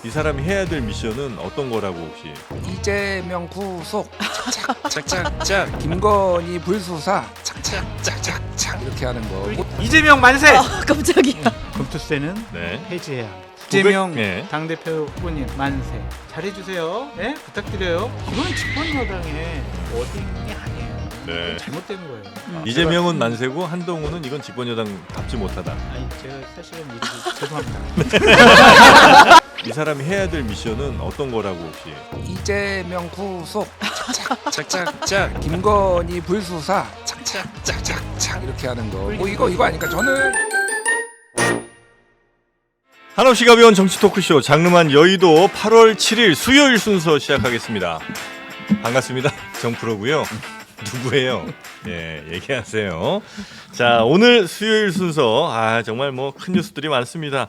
이 사람이 해야 될 미션은 어떤 거라고 혹시? 이재명 구속 착착착착 김건희 불수사 착착착착착 이렇게 하는 거. 이재명 만세! 깜짝이야. 금투세는 네. 폐지해야 합니다. 이재명 네. 당대표 후보님 만세 잘해주세요. 네? 부탁드려요. 이거는 집권여당의 워딩이 아니에요. 네. 잘못된 거예요. 이재명은 만세고 한동훈은 이건 집권여당답지 못하다. 아니 제가 사실은 이렇게 죄송합니다. 이 사람이 해야 될 미션은 어떤 거라고 혹시? 이재명 구속 착착착착 김건희 불수사 착착착착착 이렇게 하는 거. 뭐 이거 아니까 저는. 한없이 가벼운 정치 토크쇼 장르만 여의도 8월 7일 수요일 순서 시작하겠습니다. 반갑습니다. 정프로고요. 누구예요? 예, 얘기하세요. 자, 오늘 수요일 순서 정말 뭐 큰 뉴스들이 많습니다.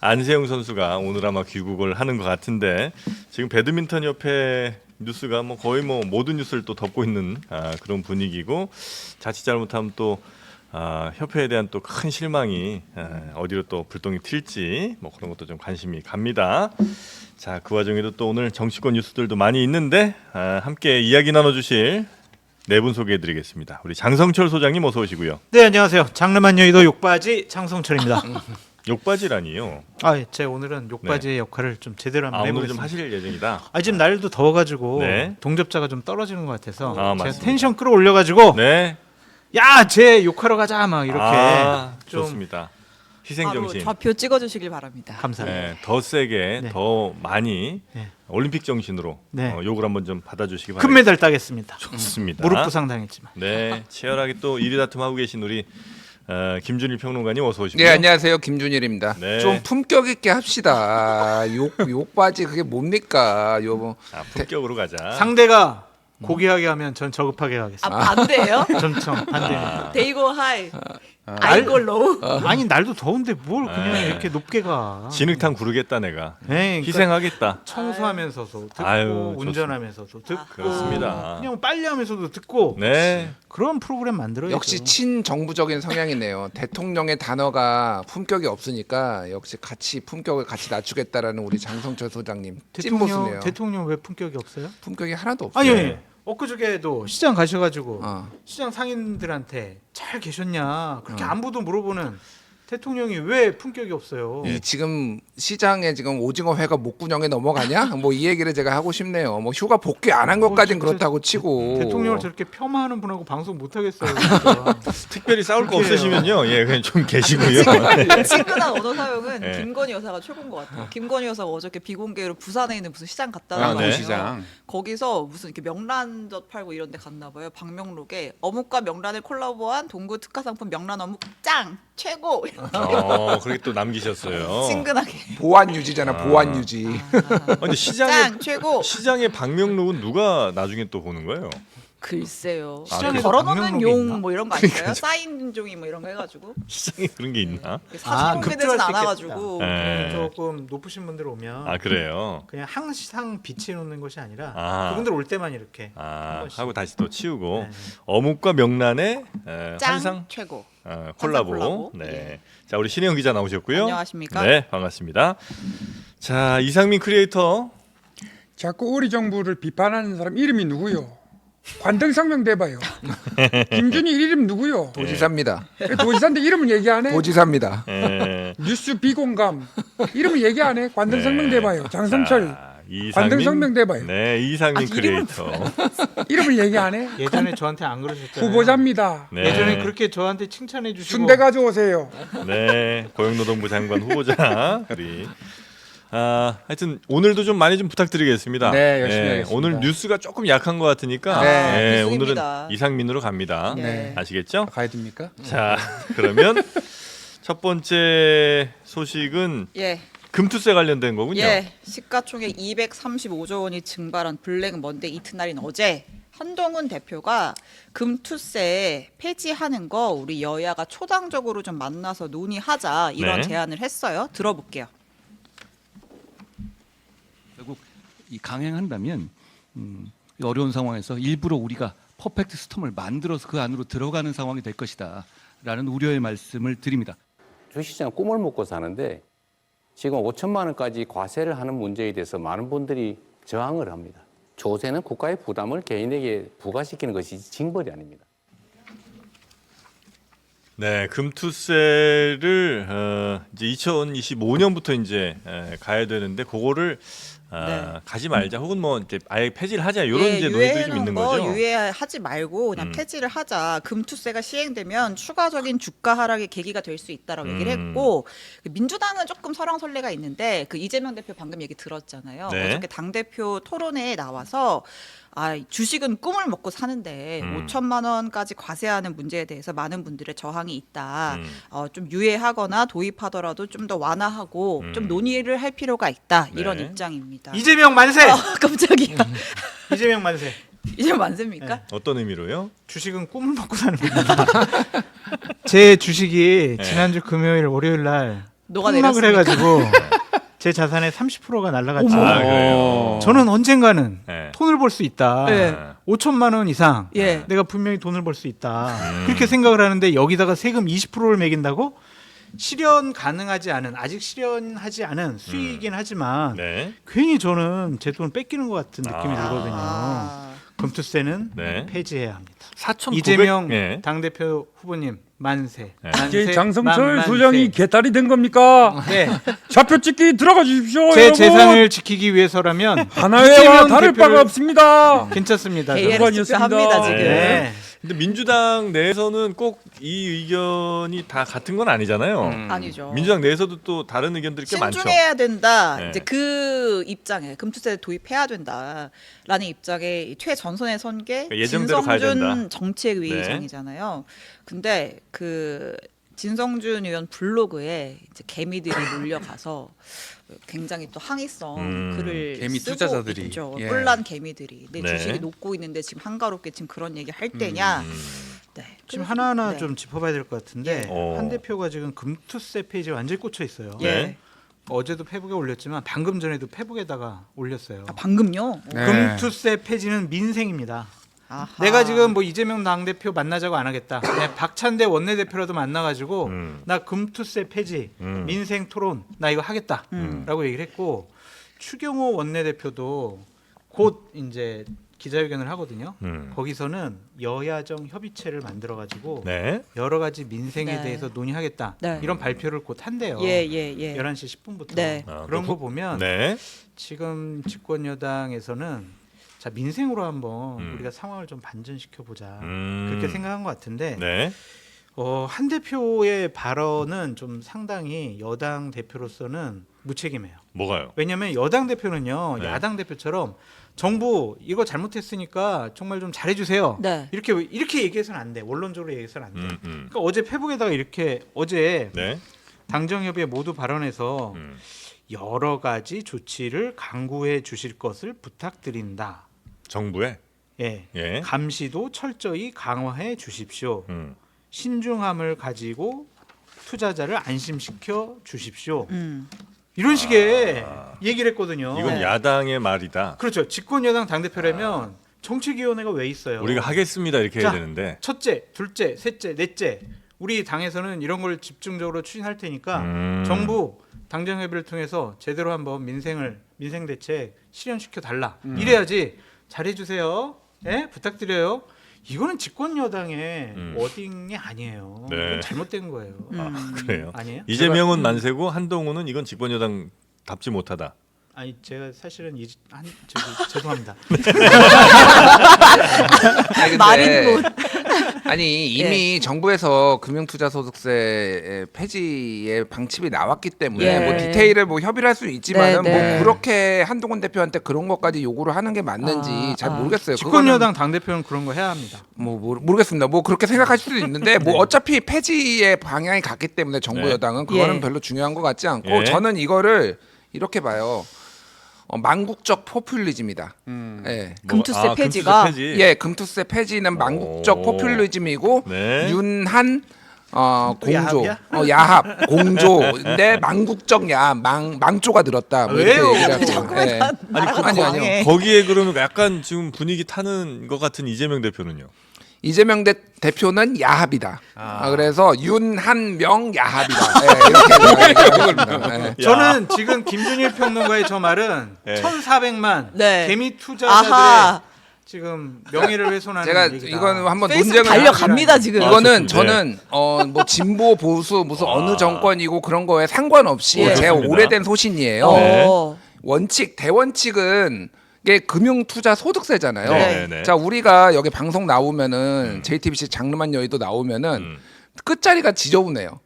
안세영 선수가 오늘 아마 귀국을 하는 것 같은데 지금 배드민턴 협회 뉴스가 뭐 거의 뭐 모든 뉴스를 또 덮고 있는 그런 분위기고 자칫 잘못하면 또 협회에 대한 또 큰 실망이 어디로 또 불똥이 튈지 뭐 그런 것도 좀 관심이 갑니다. 자, 그 와중에도 또 오늘 정치권 뉴스들도 많이 있는데 함께 이야기 나눠주실 네 분 소개해드리겠습니다. 우리 장성철 소장님 어서 오시고요. 네 안녕하세요. 장르만 여의도 욕바지 장성철입니다. 욕바지라니요? 제 오늘은 욕바지의 역할을 좀 제대로 한번 오늘 좀 해보겠습니다. 하실 예정이다. 지금 날도 더워가지고 네. 동접자가 좀 떨어지는 것 같아서 제가 맞습니다. 텐션 끌어올려가지고 네. 야, 쟤 욕하러 가자 막 이렇게 좀 좋습니다. 희생 바로 정신. 좌표 찍어주시길 바랍니다. 감사합니다. 네, 더 세게, 네. 더 많이 네. 올림픽 정신으로 네. 욕을 한번 좀 받아주시기 큰 바랍니다. 메달 따겠습니다. 좋습니다. 무릎 부상 당했지만. 네, 치열하게 또 일위다툼하고 계신 우리 김준일 평론가님 어서 오시고요. 네, 안녕하세요. 김준일입니다. 네. 좀 품격 있게 합시다. 욕바지 그게 뭡니까? 요거 품격으로 가자. 상대가 고귀하게 하면 전 저급하게 가겠습니다. 반대예요? 전청 반대입니다. 데이고 하이. 아이고 로우. 아니 날도 더운데 뭘 그냥 이렇게 높게 가. 진흙탕 구르겠다 내가. 네, 그러니까 희생하겠다. 청소하면서도 듣고 아유, 운전하면서도 듣고 그렇습니다. 그냥 빨래하면서도 듣고 네. 그런 프로그램 만들어야죠. 역시 친정부적인 성향이네요. 대통령의 단어가 품격이 없으니까 역시 같이 품격을 같이 낮추겠다라는 우리 장성철 소장님 찐보수네요. 대통령 왜 품격이 없어요? 품격이 하나도 없어요. 아니 네. 엊그저께도 시장 가셔가지고 어. 시장 상인들한테 잘 계셨냐 그렇게 어. 안부도 물어보는 대통령이 왜 품격이 없어요? 이 지금 시장에 지금 오징어 회가 목구멍에 넘어가냐? 뭐 이 얘기를 제가 하고 싶네요. 뭐 휴가 복귀 안 한 것까진 진짜 그렇다고 치고 대통령을 저렇게 폄하하는 분하고 방송 못 하겠어요. 진짜. 특별히 싸울 거 그렇게 없으시면요. 예, 그냥 좀 계시고요. 친근한 언어 사용은 네. 김건희 여사가 최고인 것 같아요. 김건희 여사가 어저께 비공개로 부산에 있는 무슨 시장 갔다 네. 와가지고 거기서 무슨 이렇게 명란젓 팔고 이런 데 갔나 봐요. 방명록에 어묵과 명란을 콜라보한 동구 특화 상품 명란 어묵 짱 최고 그렇게 또 남기셨어요. 친근하게 보안 유지잖아. 보안 유지. 근데 짱 최고. 시장의 방명록은 누가 나중에 또 보는 거예요? 글쎄요. 시장에서 걸어놓는 방명록이 용 있나? 뭐 이런 거 아닐까요? 사인 종이 뭐 이런 거 해가지고 시장에 그런 게 있나? 사실 공개되진 급조할 수 않아가지고 네. 조금 높으신 분들 오면 그래요. 그냥 항상 비치해 놓는 것이 아니라 그분들 올 때만 이렇게 하고 다시 또 치우고 네. 어묵과 명란의 짱 환상 최고. 콜라보. 콜라보. 네. 예. 자, 우리 신혜영 기자 나오셨고요. 안녕하십니까? 네, 반갑습니다. 자, 이상민 크리에이터. 자꾸 우리 정부를 비판하는 사람 이름이 누구요? 관등성명 대봐요. 김준일 이름 누구요? 도지사입니다. 도지사인데 이름은 얘기 안 해. 도지사입니다. 예. 뉴스 비공감 이름을 얘기 안 해. 관등성명 네. 대봐요. 장성철 자, 이상민. 관등성명 대봐요. 네, 이상민 이름을 크리에이터. 이름을 얘기 안 해. 예전에 저한테 안 그러셨잖아요. 후보자입니다. 네. 예전에 그렇게 저한테 칭찬해 주시고 순대 가져오세요. 네, 고용노동부 장관 후보자 우리 하여튼 오늘도 좀 많이 좀 부탁드리겠습니다. 네, 열심히 하겠습니다. 오늘 뉴스가 조금 약한 것 같으니까 네, 오늘은 뉴스입니다. 이상민으로 갑니다. 네. 아시겠죠? 가야 됩니까? 자, 그러면 첫 번째 소식은 예. 금투세 관련된 거군요. 예. 시가총액 235조 원이 증발한 블랙 먼데이 이튿날인 어제 한동훈 대표가 금투세 폐지하는 거 우리 여야가 초당적으로 좀 만나서 논의하자 이런 네. 제안을 했어요. 들어볼게요. 결국 이 강행한다면 이 어려운 상황에서 일부러 우리가 퍼펙트 스톰을 만들어서 그 안으로 들어가는 상황이 될 것이다라는 우려의 말씀을 드립니다. 주식시장 꿈을 먹고 사는데 지금 5천만 원까지 과세를 하는 문제에 대해서 많은 분들이 저항을 합니다. 조세는 국가의 부담을 개인에게 부과시키는 것이 징벌이 아닙니다. 네, 금투세를 이제 2025년부터 이제 가야 되는데 그거를 네. 가지 말자 혹은 뭐 이제 아예 폐지를 하자 이런 이제 논의들이 좀 유예해놓은 있는 거 거죠. 유예하지 말고 그냥 폐지를 하자. 금투세가 시행되면 추가적인 주가 하락의 계기가 될 수 있다라고 얘기를 했고 민주당은 조금 설왕설래가 있는데 그 이재명 대표 방금 얘기 들었잖아요. 네. 어저께 당 대표 토론회에 나와서 주식은 꿈을 먹고 사는데 5천만 원까지 과세하는 문제에 대해서 많은 분들의 저항이 있다. 좀 유예하거나 도입하더라도 좀 더 완화하고 좀 논의를 할 필요가 있다. 이런 네. 입장입니다. 이재명 만세. 깜짝이야. 이재명 만세. 이제 만셉니까? 어떤 의미로요? 주식은 꿈을 먹고 사는 겁니다. 제 주식이 네. 지난주 금요일 월요일 날 녹아내렸습니까? 폭락을 해가지고 제 자산의 30%가 날라갔죠. 아, 그래요. 저는 언젠가는 네. 돈을 벌 수 있다. 네. 5천만 원 이상 예. 내가 분명히 돈을 벌 수 있다. 그렇게 생각을 하는데 여기다가 세금 20%를 매긴다고? 실현 가능하지 않은 아직 실현하지 않은 수익이긴 하지만 네. 괜히 저는 제 돈을 뺏기는 것 같은 느낌이 들거든요. 아. 금투세는 네. 폐지해야 합니다. 4,900 이재명 네. 당대표 후보님 만세. 네. 만세, 이게 장성철 만세. 소장이 개딸이 된 겁니까? 네. 좌표 찍기 들어가 주십시오. 제 여러분. 재산을 지키기 위해서라면 하나회와 이재명 다를 대표를- 바가 없습니다. 괜찮습니다. AR 저는. 투표합니다 지금. 네. 근데 민주당 내에서는 꼭 이 의견이 다 같은 건 아니잖아요. 아니죠. 민주당 내에서도 또 다른 의견들이 꽤 많죠. 신중해야 된다. 네. 이제 그 입장에 금투세 도입해야 된다라는 입장에 최전선에 선 게 그러니까 예정대로 가야 된다. 진성준 정책위의장이잖아요. 근데 그 진성준 의원 블로그에 이제 개미들이 몰려가서 굉장히 또 항의성 글을 개미 쓰고 투자자들이. 있죠. 예. 뿔난 개미들이 내 네. 주식이 녹고 있는데 지금 한가롭게 지금 그런 얘기 할 때냐. 네. 지금 하나하나 네. 좀 짚어봐야 될 것 같은데 어. 한 대표가 지금 금투세 페이지에 완전히 꽂혀 있어요. 네. 어제도 페북에 올렸지만 방금 전에도 페북에다가 올렸어요. 방금요. 네. 금투세 폐지는 민생입니다. 아하. 내가 지금 뭐 이재명 당대표 만나자고 안 하겠다. 네, 박찬대 원내대표라도 만나가지고 나 금투세 폐지 민생 토론 나 이거 하겠다라고 얘기를 했고 추경호 원내대표도 곧 이제 기자회견을 하거든요. 거기서는 여야정 협의체를 만들어가지고 네. 여러 가지 민생에 네. 대해서 논의하겠다. 네. 이런 발표를 곧 한대요. 예. 11시 10분부터. 네. 아, 그런 그 거 보면 네. 지금 집권 여당에서는 자 민생으로 한번 우리가 상황을 좀 반전시켜 보자 그렇게 생각한 것 같은데 네. 한 대표의 발언은 좀 상당히 여당 대표로서는 무책임해요. 뭐가요? 왜냐하면 여당 대표는요 네. 야당 대표처럼 정부 이거 잘못했으니까 정말 좀 잘해주세요. 네. 이렇게 얘기해서는 안 돼. 원론적으로 얘기해서는 안 돼. 그러니까 어제 페북에다가 이렇게 어제 네. 당정협의회 모두 발언해서 여러 가지 조치를 강구해 주실 것을 부탁드린다. 정부에 예. 예. 감시도 철저히 강화해 주십시오. 음. 신중함을 가지고 투자자를 안심시켜 주십시오. 음. 이런 식의 얘기를 했거든요. 이건 네. 야당의 말이다. 그렇죠. 집권 여당 당대표라면 정책위원회가 왜 있어요? 우리가 하겠습니다 이렇게 해야 자, 되는데. 첫째, 둘째, 셋째, 넷째. 우리 당에서는 이런 걸 집중적으로 추진할 테니까 정부 당정협의를 통해서 제대로 한번 민생 대책 실현시켜 달라. 이래야지 잘해주세요. 예? 부탁드려요. 이거는 집권 여당의 워딩이 아니에요. 네. 이건 잘못된 거예요. 아, 그래요. 아니에요? 이재명은 만세고 한동훈은 이건 집권 여당 답지 못하다. 아니 제가 사실은 죄송합니다. 아니, 근데 말인문. 아니 이미 정부에서 금융투자소득세 폐지의 방침이 나왔기 때문에 예. 뭐 디테일을 뭐 협의를 할 수는 있지만은 네, 네. 뭐 그렇게 한동훈 대표한테 그런 것까지 요구를 하는 게 맞는지 잘 모르겠어요. 집권 그거는 여당 당 대표는 그런 거 해야 합니다. 뭐 모르겠습니다. 뭐 그렇게 생각하실 수도 있는데 뭐 어차피 폐지의 방향이 갔기 때문에 정부 네. 여당은 그거는 예. 별로 중요한 것 같지 않고 예. 저는 이거를 이렇게 봐요. 망국적 포퓰리즘이다. 예. 금투세 폐지가? 금투세 폐지. 예, 금투세 폐지는 망국적 오. 포퓰리즘이고 네. 윤한 공조, 야합이야? 야합, 공조인데 망국적 야합, 망조가 늘었다. 뭐 이렇게 왜요? 얘기를 하고. 자꾸만 예. 나라가 아니요. 망해. 거기에 그러면 약간 지금 분위기 타는 것 같은 이재명 대표는요. 이재명 대표는 야합이다. 그래서 윤한명 야합이다. 네, 이렇게 얘기합니다. 네. 저는 지금 김준일 평론가의 저 말은 네. 1,400만 네. 개미 투자자들의 아하. 지금 명예를 훼손하는 제가 얘기다. 이거는 한번 페이스북 논쟁을 달려갑니다 지금. 이거는 좋습니다. 저는 뭐 진보 보수 무슨 어느 정권이고 그런 거에 상관없이 예. 제 좋습니다. 오래된 소신이에요. 네. 원칙 대원칙은 이게 금융투자 소득세잖아요. 네, 네. 자 우리가 여기 방송 나오면은 JTBC 장르만 여의도 나오면은 끝자리가 지저분해요.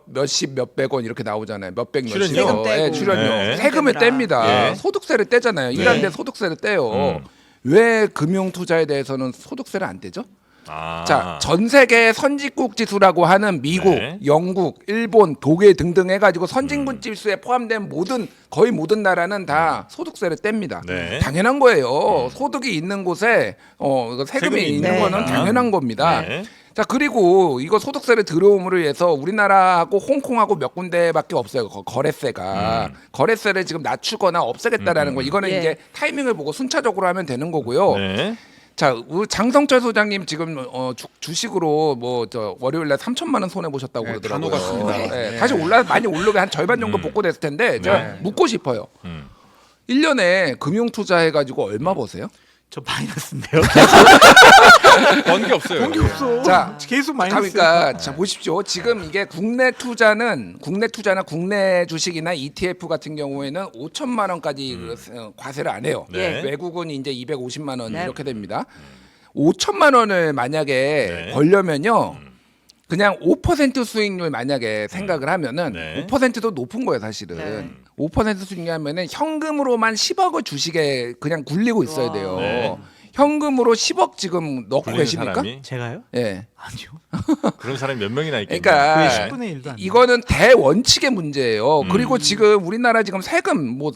몇십 몇백 원 이렇게 나오잖아요. 몇백 몇십. 출연료. 세금 떼고. 예, 출연료. 네. 세금을 뗍니다. 예. 소득세를 떼잖아요. 일하는데 소득세를 떼요. 왜 금융투자에 대해서는 소득세를 안 떼죠? 아. 자, 전 세계 선진국 지수라고 하는 미국, 네. 영국, 일본, 독일 등등 해가지고 선진국 지수에 포함된 거의 모든 나라는 다 소득세를 뗍니다. 네. 당연한 거예요. 소득이 있는 곳에 이거 세금이 세금이 있는 있는 거는 거다. 당연한 겁니다. 네. 자 그리고 이거 소득세를 들어옴으로 해서 우리나라하고 홍콩하고 몇 군데밖에 없어요. 거래세가 거래세를 지금 낮추거나 없애겠다라는 거. 이거는 예. 이제 타이밍을 보고 순차적으로 하면 되는 거고요. 네. 자, 우리 장성철 소장님 지금 주식으로 뭐 저 월요일날 3천만 원 손해 보셨다고 네, 그러더라고요. 다 녹았습니다. 네, 네. 다시 많이 오르게 한 절반 정도 복구됐을 텐데 제가 묻고 싶어요. 음. 1년에 금융 투자해가지고 얼마 버세요? 저 마이너스인데요. 번 게 없어요. 돈이 없어. 자, 계속 마이너스. 그러니까 자 보십시오. 지금 이게 국내 투자나 국내 주식이나 ETF 같은 경우에는 5천만 원까지 과세를 안 해요. 네. 외국은 이제 250만 원 네. 이렇게 됩니다. 5천만 원을 만약에 네. 벌려면요. 그냥 5% 수익률 만약에 생각을 하면은 네. 5%도 높은 거예요, 사실은. 네. 5% 수익률하면은 현금으로만 10억을 주식에 그냥 굴리고 있어야 돼요. 네. 현금으로 10억 지금 넣고 굴리는 계십니까? 사람이 제가요? 예. 아니요. 그런 사람이 몇 명이나 있겠냐. 그러니까 거의 10분의 1도 안 돼요. 이거는 대원칙의 문제예요. 그리고 지금 우리나라 지금 세금 뭐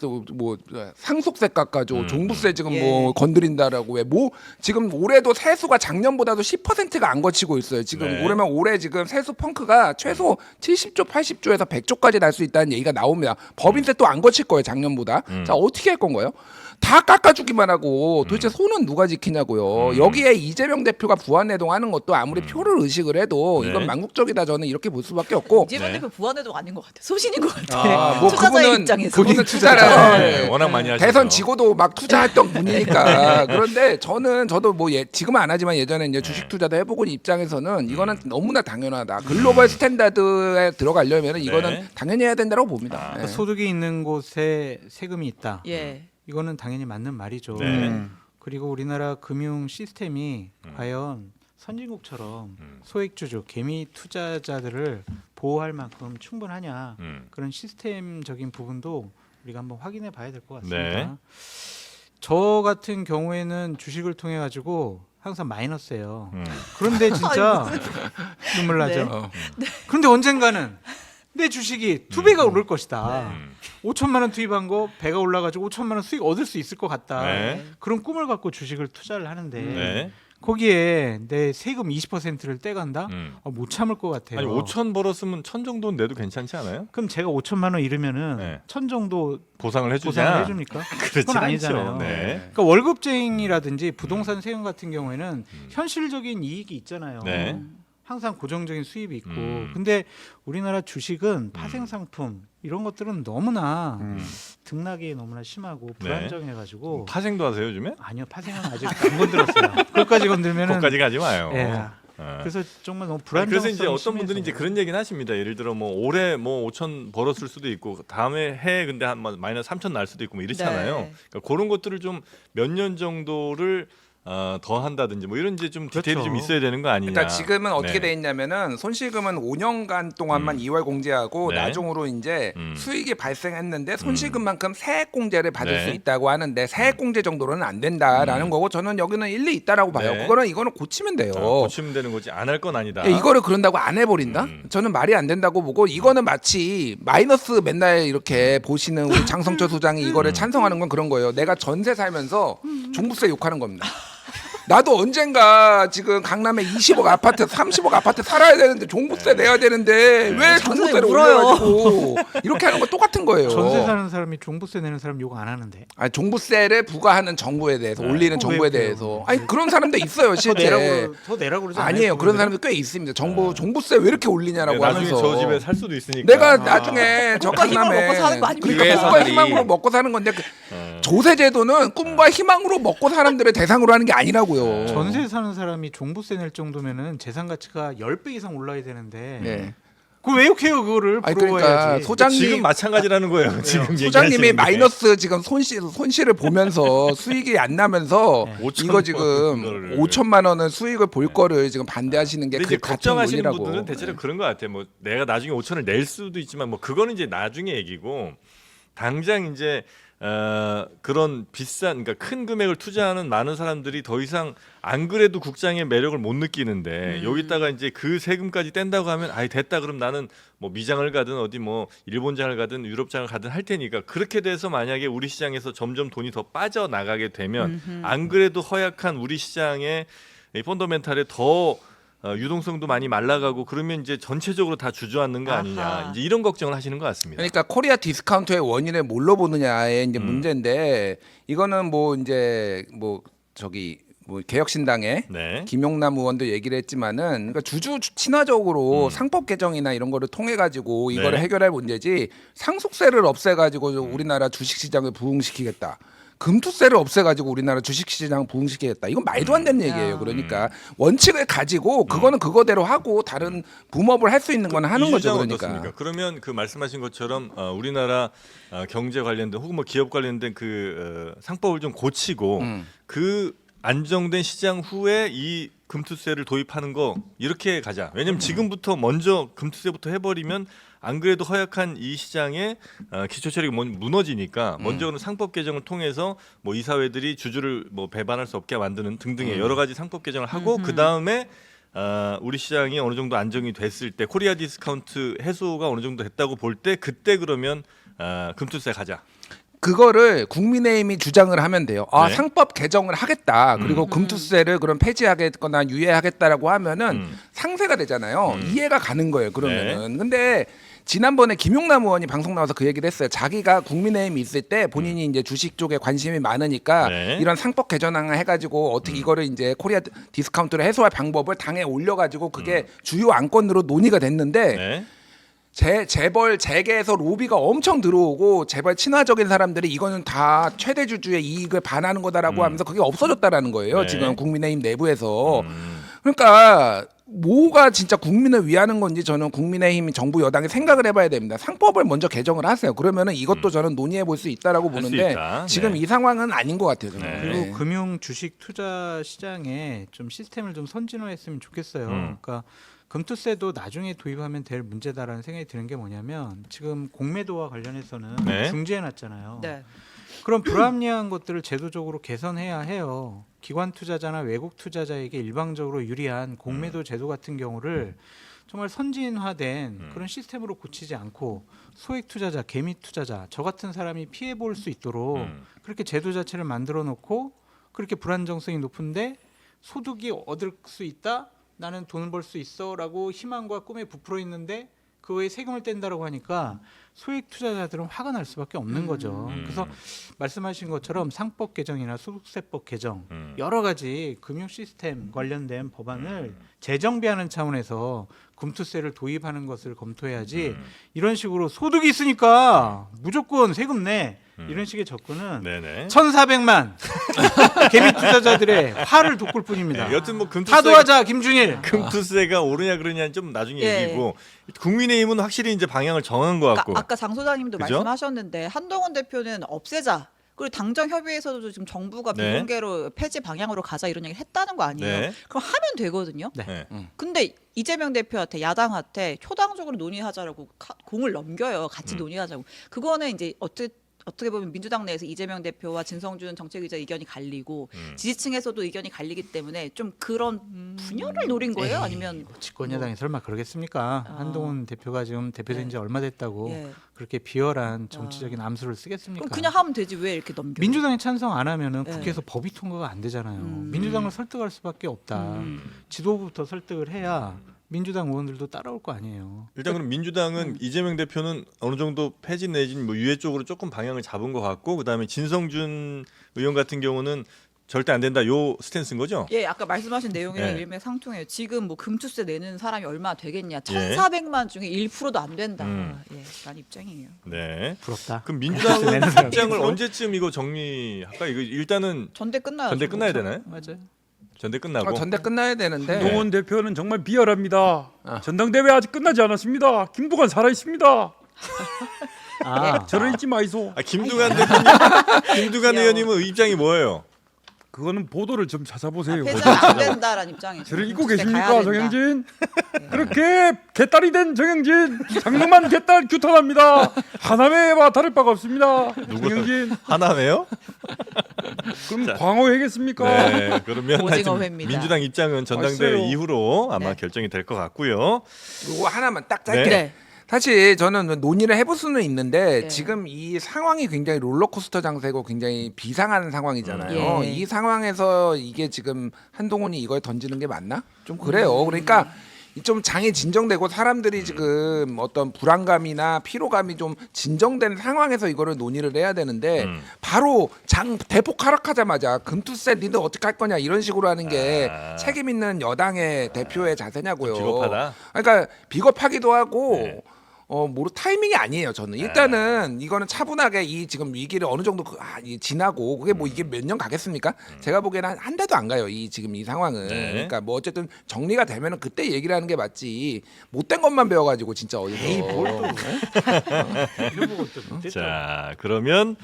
상속세 깎아줘, 종부세 지금 예. 뭐 건드린다라고 왜 뭐 지금 올해도 세수가 작년보다도 10%가 안 거치고 있어요. 지금 네. 그러면 올해 지금 세수 펑크가 최소 70조, 80조에서 100조까지 날 수 있다는 얘기가 나옵니다. 법인세 또 안 거칠 거예요 작년보다. 자 어떻게 할 건가요? 다 깎아주기만 하고 도대체 손은 누가 지키냐고요. 여기에 이재명 대표가 부안내동하는 것도 아무리 표를 의식을 해도 네. 이건 망국적이다 저는 이렇게 볼 수밖에 없고. 이재명 네. 대표 부안해도 아닌 것 같아. 소신인 것 같아. 뭐 투자자의 그분은 입장에서. 그분은 투자를 네, 워낙 많이 하셔서. 대선 지고도 막 투자했던 분이니까. 그런데 저도 뭐 지금은 안 하지만 예전에 이제 주식 투자도 해보고 입장에서는 이거는 너무나 당연하다. 글로벌 스탠다드에 들어가려면 이거는 네. 당연히 해야 된다고 봅니다. 네. 소득이 있는 곳에 세금이 있다. 예. 이거는 당연히 맞는 말이죠. 네. 그리고 우리나라 금융 시스템이 과연 선진국처럼 소액주주, 개미 투자자들을 보호할 만큼 충분하냐 그런 시스템적인 부분도 우리가 한번 확인해 봐야 될 것 같습니다. 네. 저 같은 경우에는 주식을 통해 가지고 항상 마이너스예요. 그런데 진짜 눈물 나죠. 그런데 언젠가는 내 주식이 2배가 오를 것이다. 5천만 원 투입한 거 배가 올라가지고 5천만 원 수익 얻을 수 있을 것 같다. 네. 그런 꿈을 갖고 주식을 투자를 하는데 네. 거기에 내 세금 20%를 떼간다? 못 참을 것 같아요. 아니 5천 벌었으면 1,000 정도는 내도 괜찮지 않아요? 그럼 제가 5천만 원 잃으면은 네. 1,000 정도 보상을 해주냐? 보상을 해줍니까? 그렇진 그건 아니잖아요. 않죠. 네. 그러니까 월급쟁이라든지 부동산 세금 같은 경우에는 현실적인 이익이 있잖아요. 네. 항상 고정적인 수입이 있고. 근데 우리나라 주식은 파생 상품 이런 것들은 너무나 등락이 너무나 심하고 불안정해가지고. 파생도 하세요 요즘에? 아니요, 파생은 아직 안 건드렸어요. 그것까지 건들면은. 거기까지 가지 마요. 예. 어. 그래서 정말 너무 아니, 불안정. 그래서 이제 어떤 분들이 이제 그런 얘기는 하십니다. 예를 들어 뭐 올해 뭐 5천 벌었을 수도 있고 다음에 해 근데 한 마이너스 3천 날 수도 있고 뭐 이렇잖아요. 네. 그러니까 그런 것들을 좀 몇 년 정도를 더 한다든지 뭐 이런 이제 좀 디테일이 그렇죠. 좀 있어야 되는 거 아니냐. 일단 지금은 어떻게 네. 돼 있냐면은 손실금은 5년간 동안만 2월 공제하고 네. 나중으로 이제 수익이 발생했는데 손실금만큼 세액 공제를 받을 네. 수 있다고 하는데 세액 공제 정도로는 안 된다라는 거고 저는 여기는 일리 있다라고 봐요. 네. 이거는 고치면 돼요. 고치면 되는 거지 안 할 건 아니다. 예, 이거를 그런다고 안 해버린다? 저는 말이 안 된다고 보고 이거는 마치 마이너스 맨날 이렇게 보시는 우리 장성철 소장이 이거를 찬성하는 건 그런 거예요. 내가 전세 살면서 종부세 욕하는 겁니다. 나도 언젠가 지금 강남에 20억 아파트, 30억 아파트 살아야 되는데 종부세 내야 되는데 왜 종부세를 울어요. 올려가지고 이렇게 하는 거 똑같은 거예요. 전세 사는 사람이 종부세 내는 사람 욕 안 하는데. 아니, 종부세를 부과하는 정부에 대해서 올리는 그거 정부에 왜 그래요? 대해서 아니 그런 사람도 있어요 실제. 더 내라고 그러지 않아요? 아니에요 그런 사람도 꽤 있습니다. 정부 종부세 왜 이렇게 올리냐라고 나중에 하면서. 저 집에 살 수도 있으니까. 내가 나중에 저 꿈과 희망으로 강남에 먹고 사는 거 아닙니까? 그러니까 꿈과 사람들이. 희망으로 먹고 사는 건데 그 조세제도는 꿈과 희망으로 먹고 사람들을 대상으로 하는 게 아니라고요. 전세 사는 사람이 종부세 낼 정도면은 재산 가치가 10배 이상 올라야 되는데. 네. 그걸 왜 욕해요 그거를? 아니 그러니까 부러워야지. 소장님 지금 마찬가지라는 거예요. 지금 소장님이 얘기하시는 게. 마이너스 지금 손실을 보면서 수익이 안 나면서 5천만 이거 지금 원을. 5천만 원은 수익을 볼 거를 지금 반대하시는 게 근데 그 이제 같은 걱정하시는 논리라고. 분들은 대체로 그런 것 같아요. 뭐 내가 나중에 5천을 낼 수도 있지만 뭐 그거는 이제 나중에 얘기고 당장 이제 그런 비싼 그러니까 큰 금액을 투자하는 많은 사람들이 더 이상 안 그래도 국장의 매력을 못 느끼는데 여기다가 이제 그 세금까지 뗀다고 하면 아이 됐다 그럼 나는 뭐 미장을 가든 어디 뭐 일본장을 가든 유럽장을 가든 할 테니까 그렇게 돼서 만약에 우리 시장에서 점점 돈이 더 빠져나가게 되면 안 그래도 허약한 우리 시장의 이 펀더멘탈에 더 유동성도 많이 말라가고 그러면 이제 전체적으로 다 주저앉는 거 아니냐 아하. 이제 이런 걱정을 하시는 것 같습니다. 그러니까 코리아 디스카운트의 원인을 뭘로 보느냐의 이제 문제인데 이거는 뭐 이제 뭐 저기 뭐 개혁신당의 네. 김용남 의원도 얘기를 했지만은 그러니까 주주 친화적으로 상법 개정이나 이런 거를 통해 가지고 이거를 네. 해결할 문제지 상속세를 없애 가지고 우리나라 주식 시장을 부흥시키겠다. 금투세를 없애 가지고 우리나라 주식 시장 부흥시키겠다. 이건 말도 안 되는 얘기예요. 그러니까 원칙을 가지고 그거는 그거대로 하고 다른 붐업을 할 수 있는 건 하는 이 거죠. 주장은 그러니까. 어떻습니까? 그러면 그 말씀하신 것처럼 우리나라 경제 관련된 혹은 뭐 기업 관련된 그 상법을 좀 고치고 그 안정된 시장 후에 이 금투세를 도입하는 거 이렇게 가자. 왜냐면 지금부터 먼저 금투세부터 해버리면 안 그래도 허약한 이 시장의 기초 체력이 무너지니까 먼저는 상법 개정을 통해서 뭐 이사회들이 주주를 뭐 배반할 수 없게 만드는 등등의 여러 가지 상법 개정을 하고 그 다음에 우리 시장이 어느 정도 안정이 됐을 때 코리아 디스카운트 해소가 어느 정도 됐다고 볼 때 그때 그러면 금투세 가자. 그거를 국민의힘이 주장을 하면 돼요. 아 네. 상법 개정을 하겠다. 그리고 금투세를 그럼 폐지하겠거나 유예하겠다라고 하면은 상세가 되잖아요. 이해가 가는 거예요. 그러면은. 근데 지난번에 김용남 의원이 방송 나와서 그 얘기를 했어요. 자기가 국민의힘이 있을 때 본인이 이제 주식 쪽에 관심이 많으니까 네. 이런 상법 개정안을 해가지고 어떻게 이거를 이제 코리아 디스카운트를 해소할 방법을 당에 올려가지고 그게 주요 안건으로 논의가 됐는데. 네. 재벌 재계에서 로비가 엄청 들어오고 재벌 친화적인 사람들이 이거는 다 최대 주주의 이익을 반하는 거다라고 하면서 그게 없어졌다라는 거예요. 네. 지금 국민의힘 내부에서. 그러니까 뭐가 진짜 국민을 위하는 건지 저는 국민의힘 정부 여당이 생각을 해봐야 됩니다. 상법을 먼저 개정을 하세요. 그러면은 이것도 저는 논의해 볼 수 있다라고 할수 보는데 있다. 지금 네. 이 상황은 아닌 것 같아요. 저는. 네. 그리고 네. 금융 주식 투자 시장에 좀 시스템을 좀 선진화했으면 좋겠어요. 그러니까 금투세도 나중에 도입하면 될 문제다라는 생각이 드는 게 뭐냐면 지금 공매도와 관련해서는 네. 중지해놨잖아요. 네. 그럼 불합리한 것들을 제도적으로 개선해야 해요. 기관 투자자나 외국 투자자에게 일방적으로 유리한 공매도 제도 같은 경우를 정말 선진화된 그런 시스템으로 고치지 않고 소액 투자자, 개미 투자자 저 같은 사람이 피해 볼 수 있도록 그렇게 제도 자체를 만들어 놓고 그렇게 불안정성이 높은데 소득이 얻을 수 있다. 나는 돈을 벌 수 있어라고 희망과 꿈에 부풀어 있는데 그 외에 세금을 뗀다라고 하니까 소액 투자자들은 화가 날 수밖에 없는 거죠. 그래서 말씀하신 것처럼 상법 개정이나 소득세법 개정 여러 가지 금융 시스템 관련된 법안을 재정비하는 차원에서 금투세를 도입하는 것을 검토해야지 이런 식으로 소득이 있으니까 무조건 세금 내 이런 식의 접근은 네네. 1,400만 개미 투자자들의 화를 돋굴 뿐입니다. 네, 여튼 뭐 금투세 타도하자 김준일. 금투세가 오르냐 그러냐는 좀 나중에 예. 얘기고 국민의힘은 확실히 이제 방향을 정한 것 같고. 아까 장 소장님도 그죠? 말씀하셨는데 한동훈 대표는 없애자. 그리고 당정 협의에서도 지금 정부가 네. 비공개로 폐지 방향으로 가자 이런 얘기를 했다는 거 아니에요? 네. 그럼 하면 되거든요. 네. 근데 이재명 대표한테 야당한테 초당적으로 논의하자라고 공을 넘겨요. 같이 논의하자고. 그거는 이제 어떻게 보면 민주당 내에서 이재명 대표와 진성준 정책위자 의견이 갈리고 지지층에서도 의견이 갈리기 때문에 좀 그런 분열을 노린 거예요? 아니면 집권 여당이 설마 그러겠습니까? 한동훈 대표가 지금 대표된 지 얼마 됐다고 예. 그렇게 비열한 정치적인 암수를 쓰겠습니까? 그럼 그냥 하면 되지 왜 이렇게 넘겨? 민주당이 찬성 안 하면은 네. 국회에서 법이 통과가 안 되잖아요. 민주당을 설득할 수밖에 없다. 지도부부터 설득을 해야 민주당 의원들도 따라올 거 아니에요. 일단 그럼 민주당은 이재명 대표는 어느 정도 폐지 내진 뭐 유예 쪽으로 조금 방향을 잡은 것 같고 그다음에 진성준 의원 같은 경우는 절대 안 된다 요 스탠스인 거죠? 예, 아까 말씀하신 내용이랑 네. 일맥상통해요. 지금 뭐 금투세 내는 사람이 얼마나 되겠냐? 예. 1,400만 중에 1%도 안 된다. 음. 예, 라는 입장이에요. 네. 부럽다. 그럼 민주당은 내는 사람. 입장을 언제쯤 이거 정리할까? 이거 일단은 전대 끝나요. 전대 끝나야 되나요? 맞아요. 전대 끝나고. 전대 끝나야 되는데 한동훈 대표는 정말 비열합니다. 전당대회 아직 끝나지 않았습니다. 김두관 살아 있습니다. 아, 저를 잊지 마이소. 아, 김두관 대표님, 김두관 귀여워. 의원님은 입장이 뭐예요? 그거는 보도를 좀 찾아보세요. 폐지는 안 된다라는 입장이죠. 저를 잊고 금투세 계십니까, 가야 된다. 정영진? 그렇게 개딸이 된 정영진, 장르만 개딸 규탄합니다. 하남에와 다를 바가 없습니다. 정영진, 하나네요? 그럼 광호회겠습니까? 네. 그러면 오징어 하여튼 회입니다. 민주당 입장은 전당대회 맛있어요. 이후로 아마 네. 결정이 될 것 같고요. 요거 하나만 딱 짧게. 네. 네. 사실 저는 논의를 해볼 수는 있는데 네. 지금 이 상황이 굉장히 롤러코스터 장세고 굉장히 비상한 상황이잖아요. 예. 이 상황에서 이게 지금 한동훈이 이걸 던지는 게 맞나? 좀 그래요. 그러니까 좀 장이 진정되고 사람들이 지금 어떤 불안감이나 피로감이 좀 진정된 상황에서 이거를 논의를 해야 되는데 바로 장 대폭 하락하자마자 금투세 니들 어떻게 할 거냐 이런 식으로 하는 게 책임 있는 여당의 대표의 자세냐고요. 비겁하다? 그러니까 비겁하기도 하고 네. 모르 타이밍이 아니에요. 저는 일단은 이거는 차분하게 이 지금 위기를 어느 정도 이 지나고 그게 뭐 이게 몇 년 가겠습니까? 제가 보기에는 한 달도 안 가요. 이 지금 이 상황은. 네. 그러니까 뭐 어쨌든 정리가 되면은 그때 얘기를 하는 게 맞지. 못된 것만 배워가지고 진짜 어디서. 이런 것도 됐죠. 자, 그러면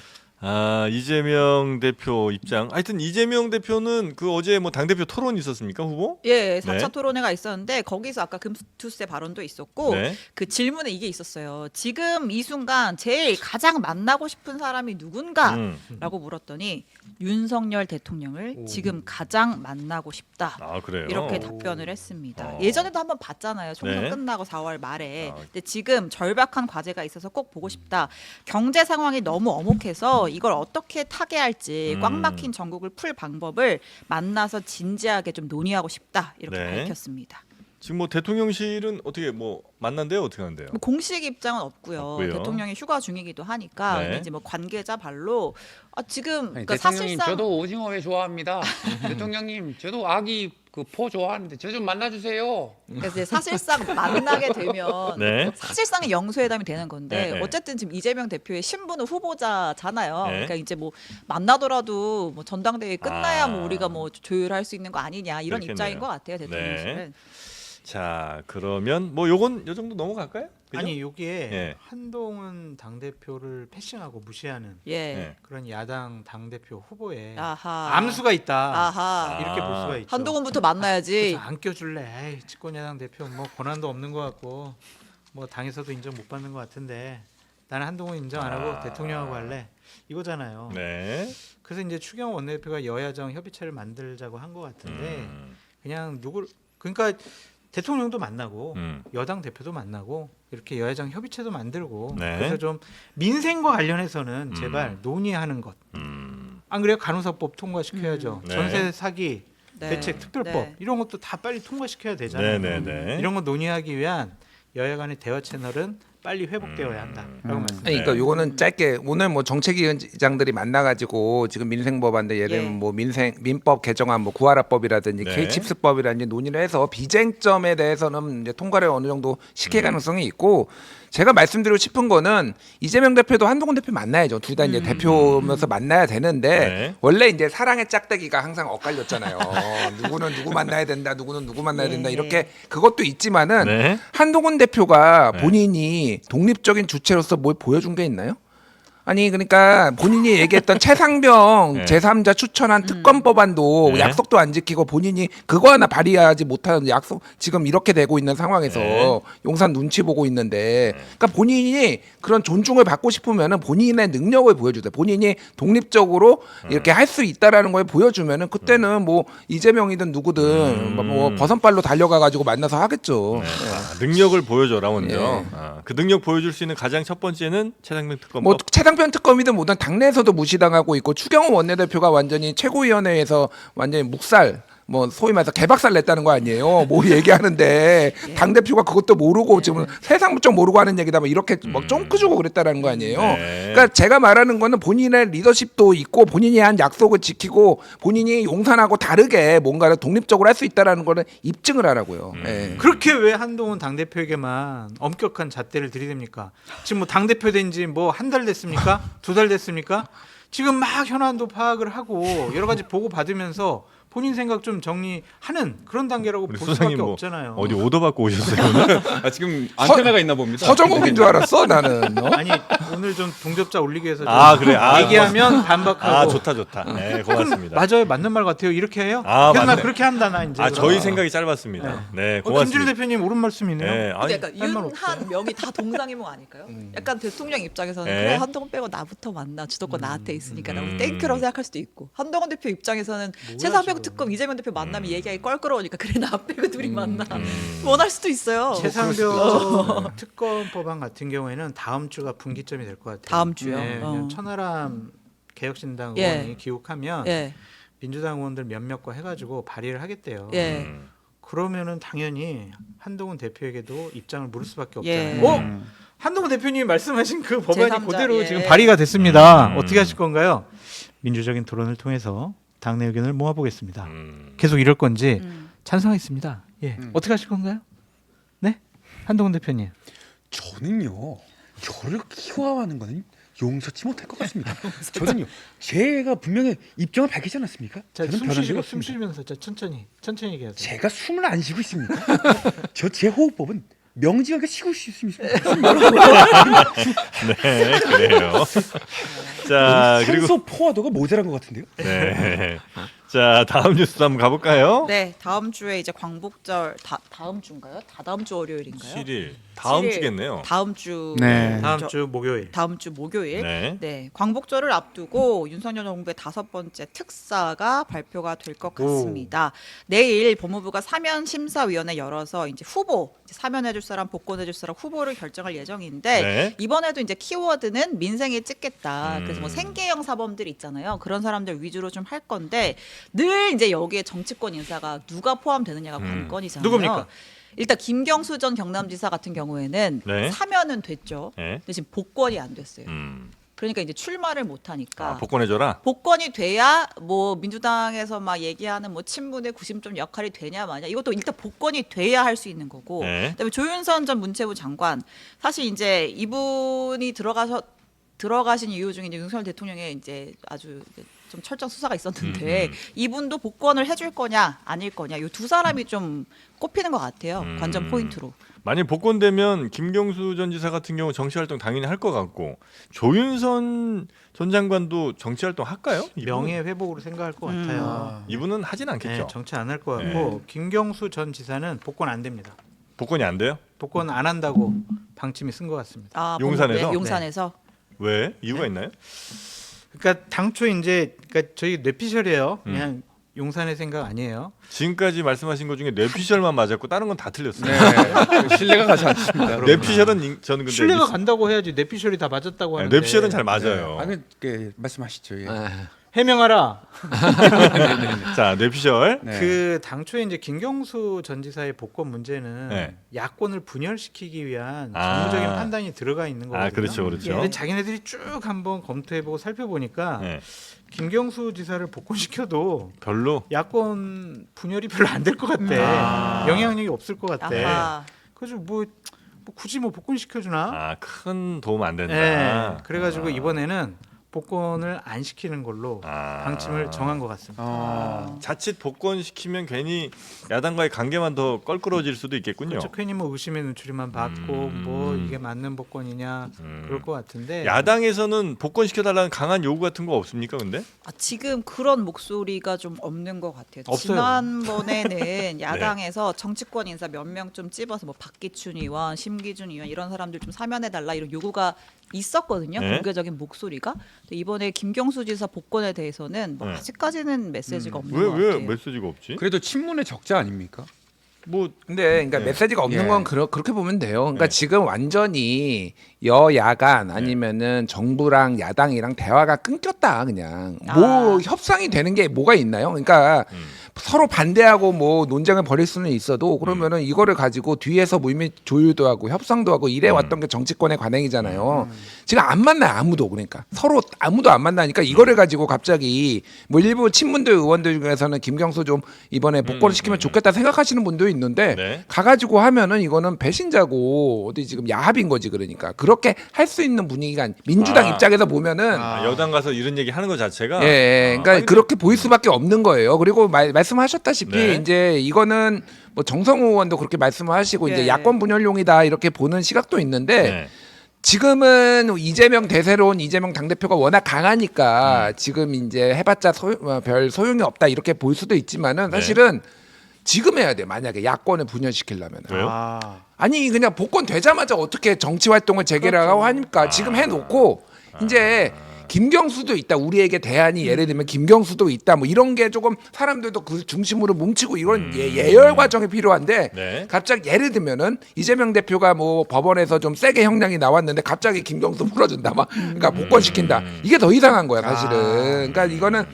이재명 대표 입장. 하여튼 이재명 대표는 그 어제 뭐 당대표 토론이 있었습니까, 후보? 예, 4차 네. 토론회가 있었는데 거기서 아까 금투세 발언도 있었고 네. 그 질문에 이게 있었어요. 지금 이 순간 제일 가장 만나고 싶은 사람이 누군가? 라고 물었더니 윤석열 대통령을 지금 가장 만나고 싶다. 아, 그래요. 이렇게 답변을 했습니다. 어. 예전에도 한번 봤잖아요. 총선 네. 끝나고 4월 말에. 아. 근데 지금 절박한 과제가 있어서 꼭 보고 싶다. 경제 상황이 너무 엄혹해서 이걸 어떻게 타개할지 꽉 막힌 전국을 풀 방법을 만나서 진지하게 좀 논의하고 싶다. 이렇게 네. 밝혔습니다. 지금 뭐 대통령실은 어떻게 뭐 만난대요? 어떻게 하는데요? 뭐 공식 입장은 없고요. 없고요. 대통령이 휴가 중이기도 하니까 네. 근데 이제 뭐 관계자 발로 지금 아니, 그러니까 대통령님 사실상 저도 오징어회 좋아합니다. 대통령님 저도 아기 그 포 좋아하는데 저 좀 만나주세요. 그래서 이제 사실상 만나게 되면 네. 사실상의 영수회담이 되는 건데 네, 네. 어쨌든 지금 이재명 대표의 신분은 후보자잖아요. 네. 그러니까 이제 뭐 만나더라도 뭐 전당대회 끝나야 아. 뭐 우리가 뭐 조율할 수 있는 거 아니냐 이런 그렇겠네요. 입장인 것 같아요 대통령실은. 네. 자, 그러면 뭐 요건 요 정도 넘어갈까요? 그죠? 아니 여기에 예. 한동훈 당 대표를 패싱하고 무시하는 예. 네. 그런 야당 당 대표 후보에 아하. 암수가 있다. 아하. 이렇게 볼 수가 있죠. 한동훈부터 만나야지. 그래서 안 껴줄래. 에이, 집권 야당 대표 뭐 권한도 없는 것 같고 뭐 당에서도 인정 못 받는 것 같은데 나는 한동훈 인정 안 하고 대통령하고 할래. 이거잖아요. 네. 그래서 이제 추경호 원내대표가 여야정 협의체를 만들자고 한 것 같은데 그냥 그러니까 대통령도 만나고 여당 대표도 만나고 이렇게 여야정 협의체도 만들고 네. 그래서 좀 민생과 관련해서는 제발 논의하는 것. 안 그래요? 간호사법 통과시켜야죠. 네. 전세 사기 네. 대책 특별법 네. 이런 것도 다 빨리 통과시켜야 되잖아요. 네네네. 이런 거 논의하기 위한 여야 간의 대화 채널은 빨리 회복되어야 한다라고 말씀드립니다. 그러니까 요거는 짧게 오늘 뭐 정책위원장들이 만나가지고 지금 민생법안들 예를 들면 예. 뭐 민법 개정안 뭐 구하라법이라든지 네. K칩스법이라든지 논의를 해서 비쟁점에 대해서는 이제 통과를 어느 정도 시킬 가능성이 있고 제가 말씀드리고 싶은 거는 이재명 대표도 한동훈 대표 만나야죠. 둘 다 이제 대표면서 만나야 되는데 네. 원래 이제 사랑의 짝대기가 항상 엇갈렸잖아요. 누구는 누구 만나야 된다, 누구는 누구 만나야 된다 예. 이렇게 그것도 있지만은 네. 한동훈 대표가 네. 본인이 독립적인 주체로서 뭘 보여준 게 있나요? 아니 그러니까 본인이 얘기했던 최상병 네. 제3자 추천한 특검 법안도 네. 약속도 안 지키고 본인이 그거 하나 발의하지 못하는 약속 지금 이렇게 되고 있는 상황에서 네. 용산 눈치 보고 있는데 그러니까 본인이 그런 존중을 받고 싶으면은 본인의 능력을 보여주세요. 본인이 독립적으로 이렇게 할 수 있다라는 걸 보여주면은 그때는 뭐 이재명이든 누구든 뭐 버선발로 달려가 가지고 만나서 하겠죠. 네. 아, 능력을 보여줘라 먼저. 예. 아, 그 능력 보여줄 수 있는 가장 첫 번째는 최상병 특검법. 뭐 최상병 특검이든 뭐든 당내에서도 무시당하고 있고 추경호 원내대표가 완전히 최고위원회에서 완전히 묵살 뭐 소위 말해서 개박살 냈다는 거 아니에요. 뭐 얘기하는데 당 대표가 그것도 모르고 지금 세상 좀 모르고 하는 얘기다 뭐 이렇게 막 쫑크 주고 그랬다라는 거 아니에요. 네. 그러니까 제가 말하는 거는 본인의 리더십도 있고 본인이 한 약속을 지키고 본인이 용산하고 다르게 뭔가를 독립적으로 할 수 있다라는 거는 입증을 하라고요. 예. 그렇게 왜 한동훈 당대표에게만 엄격한 잣대를 들이댑니까? 지금 뭐 당대표 된 지 뭐 한 달 됐습니까? 2달 됐습니까? 지금 막 현안도 파악을 하고 여러 가지 보고 받으면서 본인 생각 좀 정리하는 그런 단계라고 우리 볼 수밖에 수상님 뭐 없잖아요. 어디 오더 받고 오셨어요 오늘? 아, 지금 안테나가 있나 봅니다. 서정욱인 줄 알았어 나는. 아니 오늘 좀 동접자 올리기 위해서 좀 아, 그래. 아, 얘기하면 반박하고 아 좋다. 네 고맙습니다. 맞아요, 맞는 말 같아요. 이렇게 해요? 아, 그래서 나 맞네. 그렇게 한다 나 이제. 아 그럼. 저희 생각이 짧았습니다. 네 김준일 고맙습니다. 대표님 옳은 말씀이네요. 네, 아니, 근데 약간 윤한 명이 다 동상이몽 아닐까요? 약간 대통령 입장에서는 네. 그래 한동훈 빼고 나부터 만나 주도권 나한테 있으니까 나무 땡큐라고 생각할 수도 있고 한동훈 대표 입장에서는 최상병 특검 이재명 대표 만나면 얘기하기 껄끄러우니까 그래 나 빼고 둘이 만나 원할 수도 있어요. 최상병 특검 법안 같은 경우에는 다음 주가 분기점이 될 것 같아요. 다음 주요? 네, 왜냐면 어. 천하람 개혁신당 예. 의원이 기욱하면 예, 민주당 의원들 몇몇과 해가지고 발의를 하겠대요. 예. 그러면은 당연히 한동훈 대표에게도 입장을 물을 수밖에 예. 없잖아요. 한동훈 대표님이 말씀하신 그 법안이 제3자, 그대로 예. 지금 발의가 됐습니다. 어떻게 하실 건가요? 민주적인 토론을 통해서 당내 의견을 모아보겠습니다. 계속 이럴 건지 찬성했습니다. 예. 어떻게 하실 건가요? 네, 한동훈 대표님. 저는요 저를 키워하는 거는 용서치 못할 것 같습니다. 저는요 제가 분명히 입장을 밝히지 않았습니까? 자, 저는 숨 변한 적이 쉬시고 없습니다. 숨 쉬면서 자, 천천히 얘기하세요. 제가 숨을 안 쉬고 있습니까? 저 제 호흡법은 명징하게 쉬고 있습니다. 네 그래요. 자 그리고 산소 포화도가 모자란 것 같은데요. 네. 자 다음 뉴스 한번 가볼까요? 네, 다음 주에 이제 광복절 다음 주인가요? 다다음 주 월요일인가요? 7일 다음 7일, 주겠네요. 다음 주 네. 다음 주 목요일. 다음 주 목요일. 네. 네, 광복절을 앞두고 윤석열 정부의 5번째 특사가 발표가 될 것 같습니다. 내일 법무부가 사면 심사위원회 열어서 이제 후보 이제 사면해줄 사람, 복권해줄 사람 후보를 결정할 예정인데 네. 이번에도 이제 키워드는 민생에 찍겠다. 그래서 뭐 생계형 사범들 있잖아요. 그런 사람들 위주로 좀 할 건데 늘 이제 여기에 정치권 인사가 누가 포함되느냐가 관건이잖아요. 누굽니까? 일단 김경수 전 경남지사 같은 경우에는 네. 사면은 됐죠. 네. 근데 지금 복권이 안 됐어요. 음. 그러니까 이제 출마를 못 하니까 아, 복권해줘라. 복권이 돼야 뭐 민주당에서 막 얘기하는 뭐 친문의 구심점 역할이 되냐 마냐 이것도 일단 복권이 돼야 할 수 있는 거고 네. 그다음에 조윤선 전 문체부 장관 사실 이제 이분이 들어가신 이유 중에 이제 윤석열 대통령의 이제 아주 좀 철저한 수사가 있었는데 이분도 복권을 해줄 거냐 아닐 거냐 이 두 사람이 좀 꼽히는 것 같아요. 관전 포인트로. 만약 복권되면 김경수 전 지사 같은 경우 정치활동 당연히 할 것 같고 조윤선 전 장관도 정치활동 할까요? 명예 회복으로 생각할 것 같아요. 이분은 하진 네, 않겠죠. 정치 안 할 것 같고 김경수 전 지사는 복권 안 됩니다. 복권이 안 돼요? 복권 안 한다고 방침이 쓴 것 같습니다. 아, 용산에서? 네, 용산에서. 왜? 이유가 있나요? 그러니까 당초 이제 그러니까 저희 뇌피셜이에요. 그냥 용산의 생각 아니에요. 지금까지 말씀하신 것 중에 뇌피셜만 맞았고 다른 건 다 틀렸어요. 네. 신뢰가 가지 않습니다. 뇌피셜은 저는 근데 신뢰가 간다고 해야지 뇌피셜이 다 맞았다고 네, 하는데. 뇌피셜은 잘 맞아요. 아니 말씀하시죠. 예. 해명하라. 자, 뇌피셜. 네. 그 당초에 이제 김경수 전 지사의 복권 문제는 네. 야권을 분열시키기 위한 아. 정무적인 판단이 들어가 있는 거거든요. 아, 그렇죠, 그렇죠. 근데 자기네들이 쭉 한번 검토해보고 살펴보니까 네. 김경수 지사를 복권시켜도 별로. 야권 분열이 별로 안 될 것 같아. 영향력이 없을 것 같아. 아하. 그래서 뭐 굳이 뭐 복권시켜주나? 아, 큰 도움 안 된다. 네. 그래가지고 이번에는 복권을 안 시키는 걸로 방침을 정한 것 같습니다. 자칫 복권시키면 괜히 야당과의 관계만 더 껄끄러워질 수도 있겠군요. 그렇죠. 괜히 뭐 의심의 눈초리만 받고 뭐 이게 맞는 복권이냐 그럴 것 같은데 야당에서는 복권시켜달라는 강한 요구 같은 거 없습니까? 근데 지금 그런 목소리가 좀 없는 것 같아요. 없어요. 지난번에는 야당에서 정치권 인사 몇 명 좀 찝어서 뭐 박기춘 의원, 심기준 의원 이런 사람들 좀 사면해달라 이런 요구가 있었거든요. 네. 공개적인 목소리가. 근데 이번에 김경수 지사 복권에 대해서는 뭐 네. 아직까지는 메시지가 없는 것 왜 같아요. 메시지가 없지? 그래도 친문의 적자 아닙니까? 뭐 근데 그러니까 네. 메시지가 없는 예. 건 그렇게 보면 돼요. 그러니까 네. 지금 완전히 여야간 아니면은 정부랑 야당이랑 대화가 끊겼다 그냥. 뭐 협상이 되는 게 뭐가 있나요? 그러니까 서로 반대하고 뭐 논쟁을 벌일 수는 있어도 그러면은 이거를 가지고 뒤에서 무의미 조율도 하고 협상도 하고 이래 왔던 게 정치권의 관행이잖아요. 지금 안 만나요 아무도. 그러니까 서로 아무도 안 만나니까 이거를 가지고 갑자기 뭐 일부 친문들 의원들 중에서는 김경수 좀 이번에 복권을 시키면 좋겠다 생각하시는 분도 있는데 네. 가가지고 하면은 이거는 배신자고 어디 지금 야합인 거지. 그러니까 그렇게 할 수 있는 분위기가 민주당 입장에서 보면은 여당 가서 이런 얘기 하는 것 자체가 예, 그러니까 아니, 근데 그렇게 보일 수밖에 없는 거예요. 그리고 말씀하셨다시피 네. 이제 이거는 뭐 정성호 의원도 그렇게 말씀을 하시고 이제 예. 야권 분열용이다 이렇게 보는 시각도 있는데 네. 지금은 이재명 대세론 이재명 당대표가 워낙 강하니까 지금 이제 해봤자 별 소용이 없다 이렇게 볼 수도 있지만은 사실은 지금 해야 돼. 만약에 야권을 분열시키려면. 왜요? 아니 그냥 복권 되자마자 어떻게 정치 활동을 재개하고 하니까 지금 해놓고 이제 김경수도 있다. 우리에게 대안이 예를 들면 김경수도 있다. 뭐 이런 게 조금 사람들도 그 중심으로 뭉치고 이런 예열 과정이 필요한데 네. 갑자기 예를 들면은 이재명 대표가 뭐 법원에서 좀 세게 형량이 나왔는데 갑자기 김경수 풀어준다. 막 그러니까 복권시킨다. 이게 더 이상한 거야 사실은. 그러니까 이거는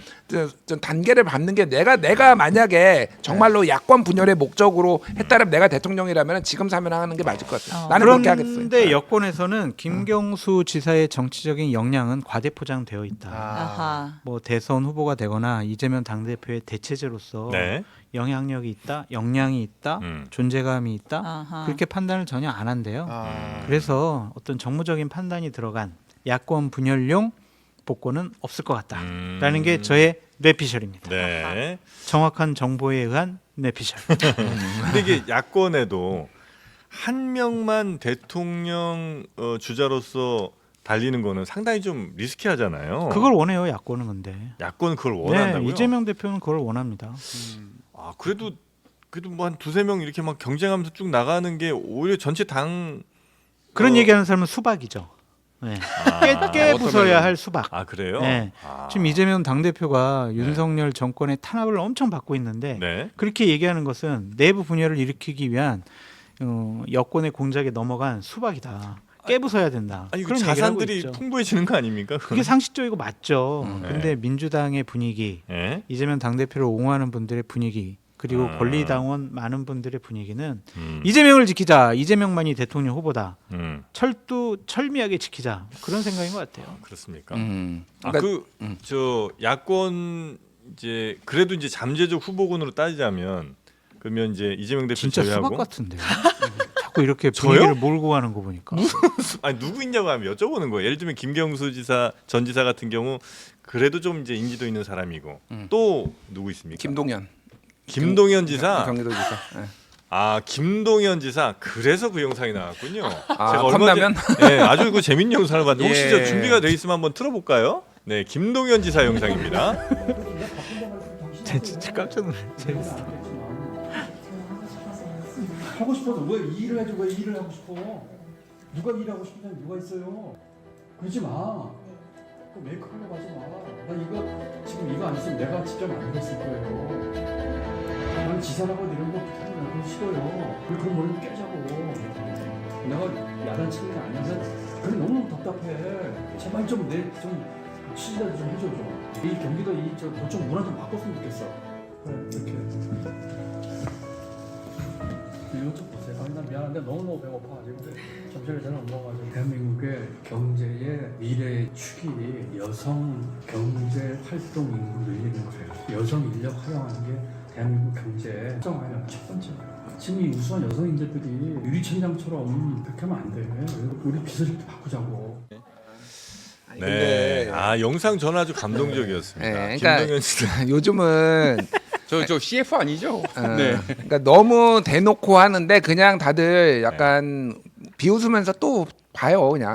좀 단계를 밟는 게 내가 만약에 정말로 야권 분열의 목적으로 했다면 내가 대통령이라면 지금 사면하는 게 맞을 것 같아요. 나는 그렇게 하겠어요. 그런데 여권에서는 김경수 지사의 정치적인 역량은 과대포장되어 있다. 아하. 뭐 대선 후보가 되거나 이재명 당대표의 대체제로서 네. 영향력이 있다, 역량이 있다, 존재감이 있다 아하. 그렇게 판단을 전혀 안 한대요. 그래서 어떤 정무적인 판단이 들어간 야권 분열용 복권은 없을 것 같다라는 게 저의 뇌피셜입니다. 네. 정확한 정보에 의한 뇌피셜. 근데 이게 야권에도 한 명만 대통령 주자로서 달리는 거는 상당히 좀 리스키하잖아요. 그걸 원해요, 야권은 근데. 야권 그걸 원한다고요? 네, 이재명 대표는 그걸 원합니다. 아 그래도 뭐 한 두세 명 이렇게 막 경쟁하면서 쭉 나가는 게 오히려 전체 당 그런 얘기하는 사람은 수박이죠. 네. 깨 부숴야 할 수박. 아 그래요? 네. 아. 지금 이재명 당대표가 윤석열 정권의 탄압을 엄청 받고 있는데 네. 그렇게 얘기하는 것은 내부 분열을 일으키기 위한 여권의 공작에 넘어간 수박이다. 깨부숴야 된다. 아니 그 그런 얘기를 하고 자산들이 있죠. 풍부해지는 거 아닙니까? 그게 상식적이고 맞죠. 네. 근데 민주당의 분위기, 네. 이재명 당대표를 옹호하는 분들의 분위기, 그리고 권리당원 많은 분들의 분위기는 음. 이재명을 지키자. 이재명만이 대통령 후보다. 음. 철미하게 지키자. 그런 생각인 것 같아요. 그렇습니까? 그러니까 저 야권 이제 그래도 이제 잠재적 후보군으로 따지자면 그러면 이제 이재명 대표 진짜 제외하고 수박 같은데요. 자꾸 이렇게 저요? 분위기를 몰고 가는 거 보니까. 아니 누구 있냐고 하면 여쭤보는 거예요. 예를 들면 김경수 지사 전 지사 같은 경우 그래도 좀 이제 인지도 있는 사람이고 또 누구 있습니까? 김동연 지사. 경기도지사. 네. 아 김동연 지사 그래서 그 영상이 나왔군요. 아, 제가 얼마 컵라면? 네, 아주 그 재밌는 영상을 봤는데 혹시 예. 저 준비가 돼 있으면 한번 틀어볼까요? 네, 김동연 지사 영상입니다. 진짜 깜짝 놀랐어요. 재밌어. 하고 싶어서 왜 이 일을 해주고 왜 이 일을 하고 싶어? 누가 일하고 싶은 사람이 누가 있어요? 그러지 마. 그 메이크업하러 가지 마. 나 이거 지금 이거 안 했으면 내가 직접 만들었을 거예요. 나는 지사라고 이런 거 그거 싫어요. 그런 머리를 깨자고. 내가 야단 치는 게 아니어서 그래 너무 답답해. 제발 좀내좀 취지라도 좀 해줘. 이 경기도 이저 도청 문화 좀 바꿨으면 좋겠어. 그래 이렇게. 이거 좀 보세요. 아니 난 미안한데 너무너무 배고파. 지금 점심을 잘 안 먹어가지고. 대한민국의 경제의 미래의 축이 여성 경제 활동 인구 늘리는 거예요. 여성 인력 활용하는 게 대한민국 경제의 활성화의 첫 번째예요. 지금 이 우수한 여성인재들이 유리천장처럼 그렇게 하면 안 돼. 우리 기술력도 바꾸자고. 네. 아 영상 저는 아주 감동적이었습니다. 네, 그러니까 김동연 씨. 요즘은 저 CF 아니죠? 그러니까 너무 대놓고 하는데 그냥 다들 약간 비웃으면서 또 봐요 그냥.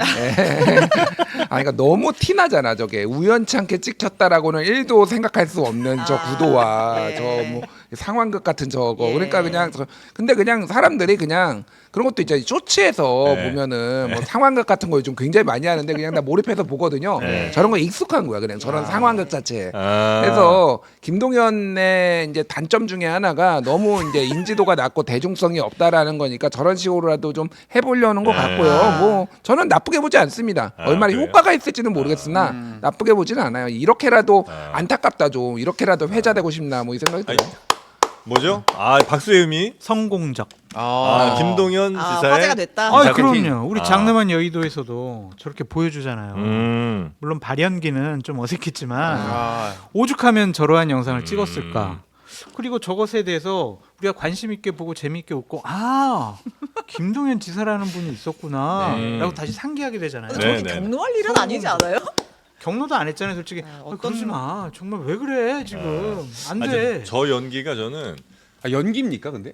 그러니까 너무 티나잖아 저게. 우연치 않게 찍혔다라고는 1도 생각할 수 없는 저 구도와 예. 저 뭐 상황극 같은 저거. 예. 그러니까 그냥 근데 그냥 사람들이 그냥 그런 것도 있잖아요. 쇼츠에서 네. 보면은 뭐 상황극 같은 거 요즘 굉장히 많이 하는데 그냥 나 몰입해서 보거든요. 네. 저런 거 익숙한 거야 그냥 저런 상황극 자체에. 아. 그래서 김동연의 이제 단점 중에 하나가 너무 이제 인지도가 낮고 대중성이 없다라는 거니까 저런 식으로라도 좀 해보려는 것 네. 같고요. 뭐 저는 나쁘게 보지 않습니다. 아, 얼마나 그래요? 효과가 있을지는 모르겠으나 나쁘게 보지는 않아요. 이렇게라도 안타깝다 좀 이렇게라도 회자되고 싶나 뭐 이 생각이 아니, 들어요. 뭐죠? 아 박수의 의미. 성공적. 아, 김동연 아, 지사의 화제가 됐다. 아, 기사 그럼요. 우리 아. 장르만 여의도에서도 저렇게 보여주잖아요. 물론 발연기는 좀 어색했지만 오죽하면 저러한 영상을 찍었을까. 그리고 저것에 대해서 우리가 관심 있게 보고 재미있게 웃고 아 김동연 지사라는 분이 있었구나 네. 라고 다시 상기하게 되잖아요. 근데 저렇게 네, 네. 경로할 일은 아니지 않아요? 경로도 안 했잖아요 솔직히. 어떤- 그러지 마 정말 왜 그래 지금 안 아니, 돼. 저 연기가 저는 아, 연기입니까 근데?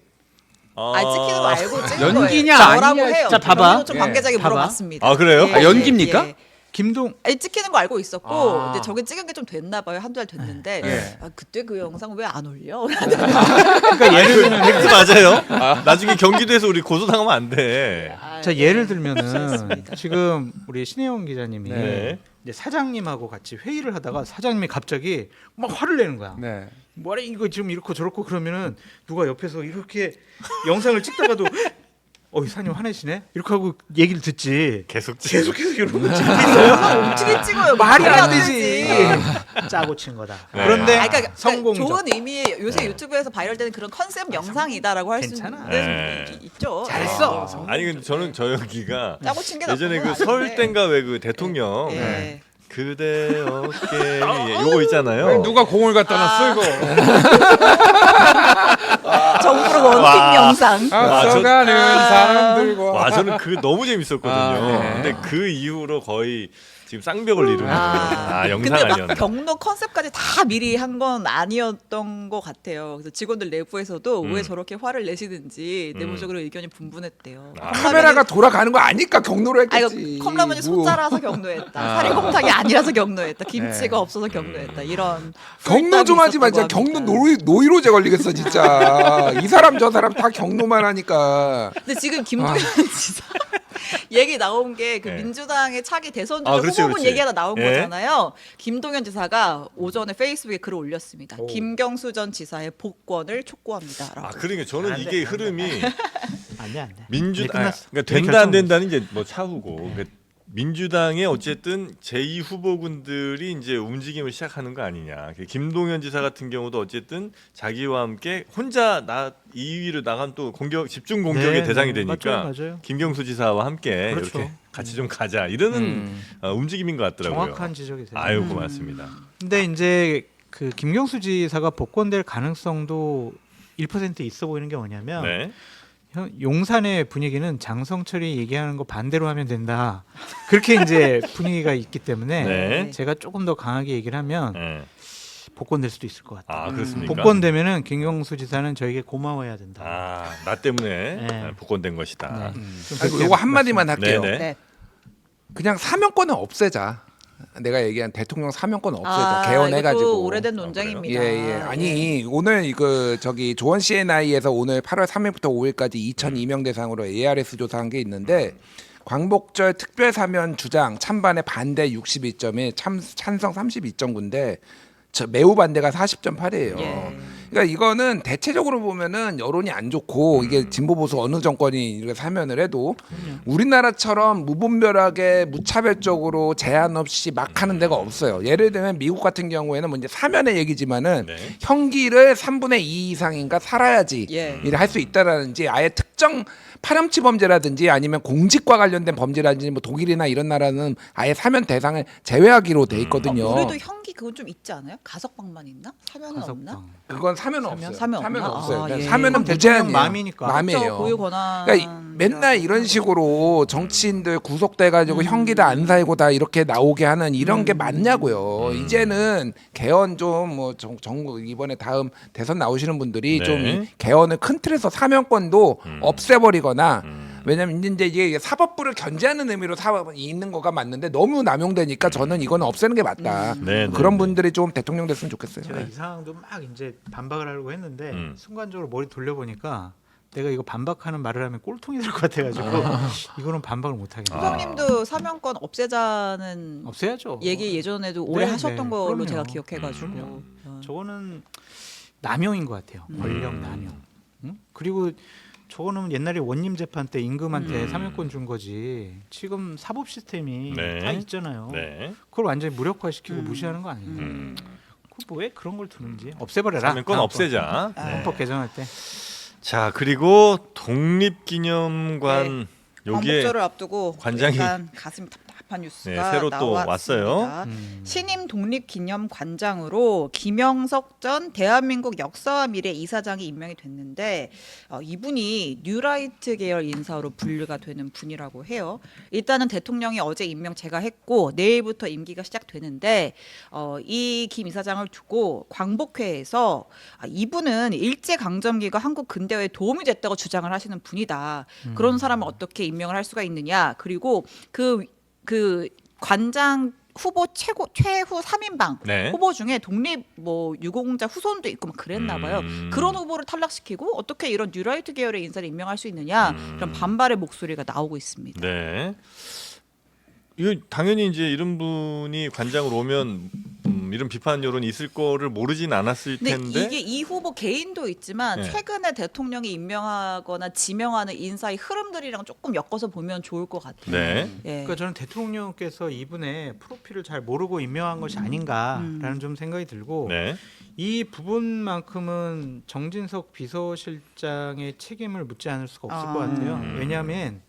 찍히는 거 알고 찍은 연기냐, 거예요. 저라고 아니냐. 해요. 자, 봐봐. 경로도 좀 예, 관계자에게 봐봐. 물어봤습니다. 아, 그래요? 아, 연기입니까? 김동 아니, 찍히는 거 알고 있었고 아. 근데 저게 찍은 게 좀 됐나 봐요. 한두 달 됐는데 예. 아, 그때 그 영상 왜 안 올려? 그러니까 예를 들면 팩트 맞아요. 나중에 경기도에서 우리 고소당하면 안 돼. 아, 자 네. 예를 들면은 지금 우리 신혜원 기자님이 네. 이제 사장님하고 같이 회의를 하다가 사장님이 갑자기 막 화를 내는 거야. 네. 뭐래 이거 지금 이렇고 저렇고 그러면은 누가 옆에서 이렇게 영상을 찍다가도 이사님 화내시네 이렇게 하고 얘기를 듣지. 계속해서 이러고 찍고 있어요. 어떻게 찍어요? 말이 안 해야지. 되지. 짜고 친 거다. 네. 그런데 아, 그러니까 성공적. 좋은 의미의 요새 유튜브에서 바이럴되는 그런 컨셉 영상이다라고 할 수 괜찮아. 있는데 네. 있죠. 잘했어. 아니 근데 저는 저 연기가 짜고 친 게 예전에 나쁜 그 건 설 아닌데. 땐가 왜 그 대통령 예. 그대 어깨 요거 있잖아요. 누가 공을 갖다 놨어 이거? 정부로 원픽 와. 영상. 앞서가는 사람들과 와 저는 그 너무 재밌었거든요. 아, 네. 근데 그 이후로 거의 지금 쌍벽을 이루는 영상 근데 막 아니었나. 경로 컨셉까지 다 미리 한 건 아니었던 것 같아요. 그래서 직원들 내부에서도 왜 저렇게 화를 내시는지 내부적으로 의견이 분분했대요. 카메라가 돌아가는 거 아니까 경로를 아 했겠지. 이거 컵라면이 뭐. 소짜라서 경로했다. 사리곰탕이 아니라서 경로했다. 김치가 없어서 경로했다. 이런 경로 좀 하지 마. 진짜 있었다고 경로 합니다. 노이로제 걸리겠어 진짜. 이 사람 저 사람 다 경로만 하니까. 근데 지금 김동연 지사 얘기 나온 게 그 네. 민주당의 차기 대선 아, 그렇지, 후보군 그렇지. 얘기하다 나온 예. 거잖아요. 김동연 지사가 오전에 페이스북에 글을 올렸습니다. 김경수 전 지사의 복권을 촉구합니다라고. 아 그러니까 저는 안 돼, 이게 안 돼. 흐름이 안돼 안돼. 민주당 끝났어. 그러니까 이미 된다 안 결정됐어. 된다는 이제 뭐 차후고 그러니까 민주당의 어쨌든 제2 후보군들이 이제 움직임을 시작하는 거 아니냐. 김동연 지사 같은 경우도 어쨌든 자기와 함께 혼자 2위로 나간 또 공격 집중 공격의 네, 대상이 네, 되니까 맞아요. 김경수 지사와 함께 그렇죠. 이렇게 같이 좀 가자 이러는 움직임인 것 같더라고요. 정확한 지적이 돼요. 아유 고맙습니다. 근데 이제 그 김경수 지사가 복권될 가능성도 1% 있어 보이는 게 뭐냐면 네. 용산의 분위기는 장성철이 얘기하는 거 반대로 하면 된다. 그렇게 이제 분위기가 있기 때문에 네. 제가 조금 더 강하게 얘기를 하면 네. 복권될 수도 있을 것 같아요. 아 그렇습니까? 복권되면은 김경수 지사는 저에게 고마워해야 된다. 아나 때문에 네. 복권된 것이다. 아이고, 요거 한 마디만 할게요. 네네. 네. 그냥 사면권은 없애자. 내가 얘기한 대통령 사면권 없애자. 아, 개헌해가지고. 이것도 오래된 논쟁입니다. 예. 아니 오늘 그 저기 조원 CNI에서 오늘 8월 3일부터 5일까지 2,002명 대상으로 ARS 조사한 게 있는데 광복절 특별 사면 주장 찬반의 반대 62점에 찬성 32.9인데 매우 반대가 40.8이에요. 예. 그러니까 이거는 대체적으로 보면은 여론이 안 좋고 이게 진보 보수 어느 정권이 이렇게 사면을 해도 우리나라처럼 무분별하게 무차별적으로 제한 없이 막 하는 데가 없어요. 예를 들면 미국 같은 경우에는 뭐 이제 사면의 얘기지만은 네. 형기를 3분의 2 이상인가 살아야지 예. 일을 할 수 있다라든지 아예 특정 파렴치 범죄라든지 아니면 공직과 관련된 범죄라든지 뭐 독일이나 이런 나라는 아예 사면 대상을 제외하기로 돼 있거든요. 우리도 형기 그건 좀 있지 않아요? 가석방만 있나? 사면은 없나? 그건 사면은 없어요. 사면 없나? 없어요. 아, 예. 사면은 그건 대통령 무제한이에요. 마음이니까. 그렇죠. 마음이에요. 고유 권한. 그러니까 맨날 이런 식으로 정치인들 구속돼가지고 형기 다 안 살고 다 이렇게 나오게 하는 이런 게 맞냐고요. 이제는 개헌 좀 뭐 이번에 다음 대선 나오시는 분들이 네. 좀 이 개헌을 큰 틀에서 사면권도 없애버리거나 왜냐면 이제 이게 사법부를 견제하는 의미로 사법이 있는 거가 맞는데 너무 남용되니까 저는 이거는 없애는 게 맞다. 네, 그런 네, 분들이 좀 대통령 됐으면 좋겠어요. 제가 네. 이 상황도 막 이제 반박을 하려고 했는데 음. 순간적으로 머리 돌려보니까 내가 이거 반박하는 말을 하면 꼴통이 될 것 같아가지고 이거는 반박을 못 하겠네. 수석님도 사면권 없애자는 없애야죠. 얘기 예전에도 오래 네, 하셨던 네. 걸로 그럼요. 제가 기억해가지고. 그럼요. 어. 저거는 남용인 것 같아요. 권력 남용. 응? 그리고 저거는 옛날에 원님 재판 때 임금한테 사면권 준 거지. 지금 사법 시스템이 네. 다 있잖아요. 네. 그걸 완전히 무력화시키고 무시하는 거 아니에요. 왜 그런 걸 두는지 없애버려라. 사면권 다음번. 없애자. 네. 헌법 개정할 때. 자, 그리고 독립기념관 여기에 광복절을 앞두고 관장이- 약간 가슴이 답답한 뉴스가 네, 새로 또 나왔습니다. 왔어요. 신임 독립기념관장으로 김영석 전 대한민국 역사와 미래 이사장이 임명이 됐는데 이분이 뉴라이트 계열 인사로 분류가 되는 분이라고 해요. 일단은 대통령이 어제 임명 제가 했고 내일부터 임기가 시작되는데 이 김 이사장을 두고 광복회에서 이분은 일제강점기가 한국 근대화에 도움이 됐다고 주장을 하시는 분이다. 그런 사람을 어떻게 임명을 할 수가 있느냐. 그리고 그 관장 후보 최후 3인방 네. 후보 중에 독립 뭐 유공자 후손도 있고 막 그랬나 봐요. 그런 후보를 탈락시키고 어떻게 이런 뉴라이트 계열의 인사를 임명할 수 있느냐 그런 반발의 목소리가 나오고 있습니다. 네. 이거 당연히 이제 이런 분이 관장으로 오면 이런 비판 여론이 있을 거를 모르진 않았을 근데 텐데. 이게 이 후보 개인도 있지만 네. 최근에 대통령이 임명하거나 지명하는 인사의 흐름들이랑 조금 엮어서 보면 좋을 것 같아요. 네. 예. 그러니까 저는 대통령께서 이분의 프로필을 잘 모르고 임명한 것이 아닌가라는 좀 생각이 들고 네. 이 부분만큼은 정진석 비서실장의 책임을 묻지 않을 수가 없을 것 같아요. 왜냐하면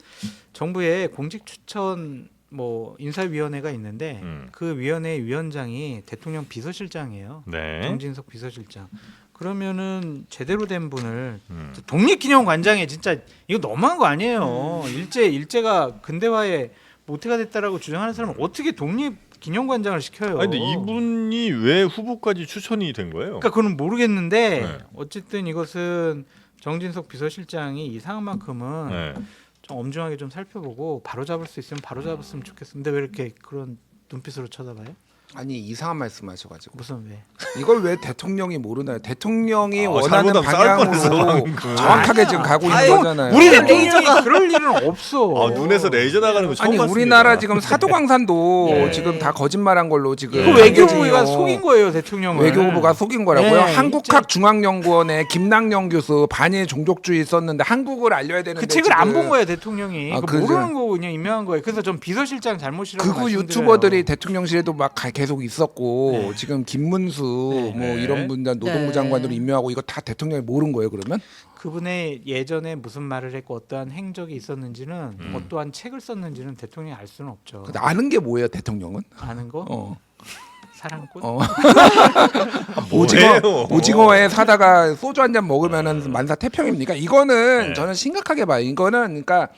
정부의 공직추천 뭐 인사위원회가 있는데 그 위원회 위원장이 대통령 비서실장이에요. 네. 정진석 비서실장. 그러면은 제대로 된 분을 독립기념관장에 진짜 이거 너무한 거 아니에요. 일제가 근대화에 모태가 됐다라고 주장하는 사람은 어떻게 독립기념관장을 시켜요? 아니 근데 이분이 왜 후보까지 추천이 된 거예요? 그러니까 그건 모르겠는데 네. 어쨌든 이것은 정진석 비서실장이 이 상황만큼은 네. 좀 엄중하게 좀 살펴보고 바로 잡을 수 있으면 바로 잡았으면 좋겠습니다. 왜 이렇게 그런 눈빛으로 쳐다봐요? 아니 이상한 말씀하셔가지고 무슨 왜? 이걸 왜 대통령이 모르나요? 대통령이 아, 원하는 잘못하면 싸울 뻔했어, 방향으로 방금. 정확하게 지금 가고 있는 아유, 거잖아요. 우리 레이저가- 대통령이 그럴 일은 없어. 아, 눈에서 레이저 나가는 거 처음 아니 봤습니다. 우리나라 지금 사도광산도 네. 지금 다 거짓말한 걸로 지금 그 네. 외교부가 속인 거예요, 대통령을. 외교부가 속인 거라고요. 네, 한국학중앙연구원의 김남영 교수 반일 종족주의 썼는데 한국을 알려야 되는데 그 책을 안 본 거예요, 대통령이. 아, 그거 그죠. 모르는 거고 그냥 임명한 거예요. 그래서 전 비서실장 잘못이라고 극우 말씀드려요. 유튜버들이 대통령실에도 막 계속 있었고 지금 김문수 뭐 네. 이런 분들 노동부 네. 장관으로 임명하고 이거 다 대통령이 모른 거예요 그러면? 그분의 예전에 무슨 말을 했고 어떠한 행적이 있었는지는 어떠한 책을 썼는지는 대통령이 알 수는 없죠. 근데 아는 게 뭐예요 대통령은? 아는 거? 어. 사랑꾼? 뭐예요? 오징어에 사다가 소주 한 잔 먹으면은 만사 태평입니까? 이거는 저는 심각하게 봐요. 이거는 그러니까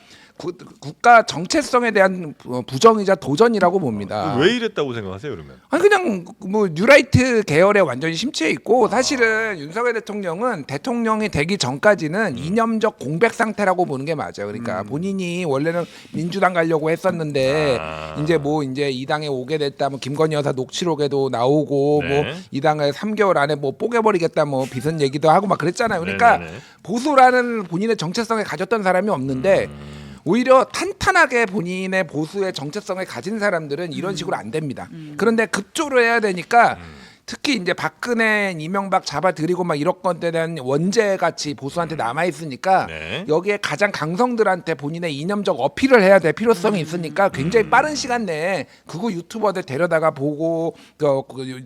국가 정체성에 대한 부정이자 도전이라고 봅니다. 왜 이랬다고 생각하세요, 그러면? 아니 그냥 뭐 뉴라이트 계열에 완전히 심취해 있고 사실은 윤석열 대통령은 대통령이 되기 전까지는 이념적 공백 상태라고 보는 게 맞아요. 그러니까 본인이 원래는 민주당 가려고 했었는데 이제 이 당에 오게 됐다. 뭐 김건희 여사 녹취록에도 나오고 네. 뭐 이 당을 3개월 안에 뭐 뽀개버리겠다 뭐 비선 얘기도 하고 막 그랬잖아요. 그러니까 네네네. 보수라는 본인의 정체성을 가졌던 사람이 없는데 오히려 탄탄하게 본인의 보수의 정체성을 가진 사람들은 이런 식으로 안 됩니다. 그런데 급조를 해야 되니까 특히 이제 박근혜, 이명박 잡아들이고 막 이런 것에 대한 원죄 같이 보수한테 남아 있으니까 네. 여기에 가장 강성들한테 본인의 이념적 어필을 해야 될 필요성이 있으니까 굉장히 빠른 시간 내에 극우 유튜버들 데려다가 보고 그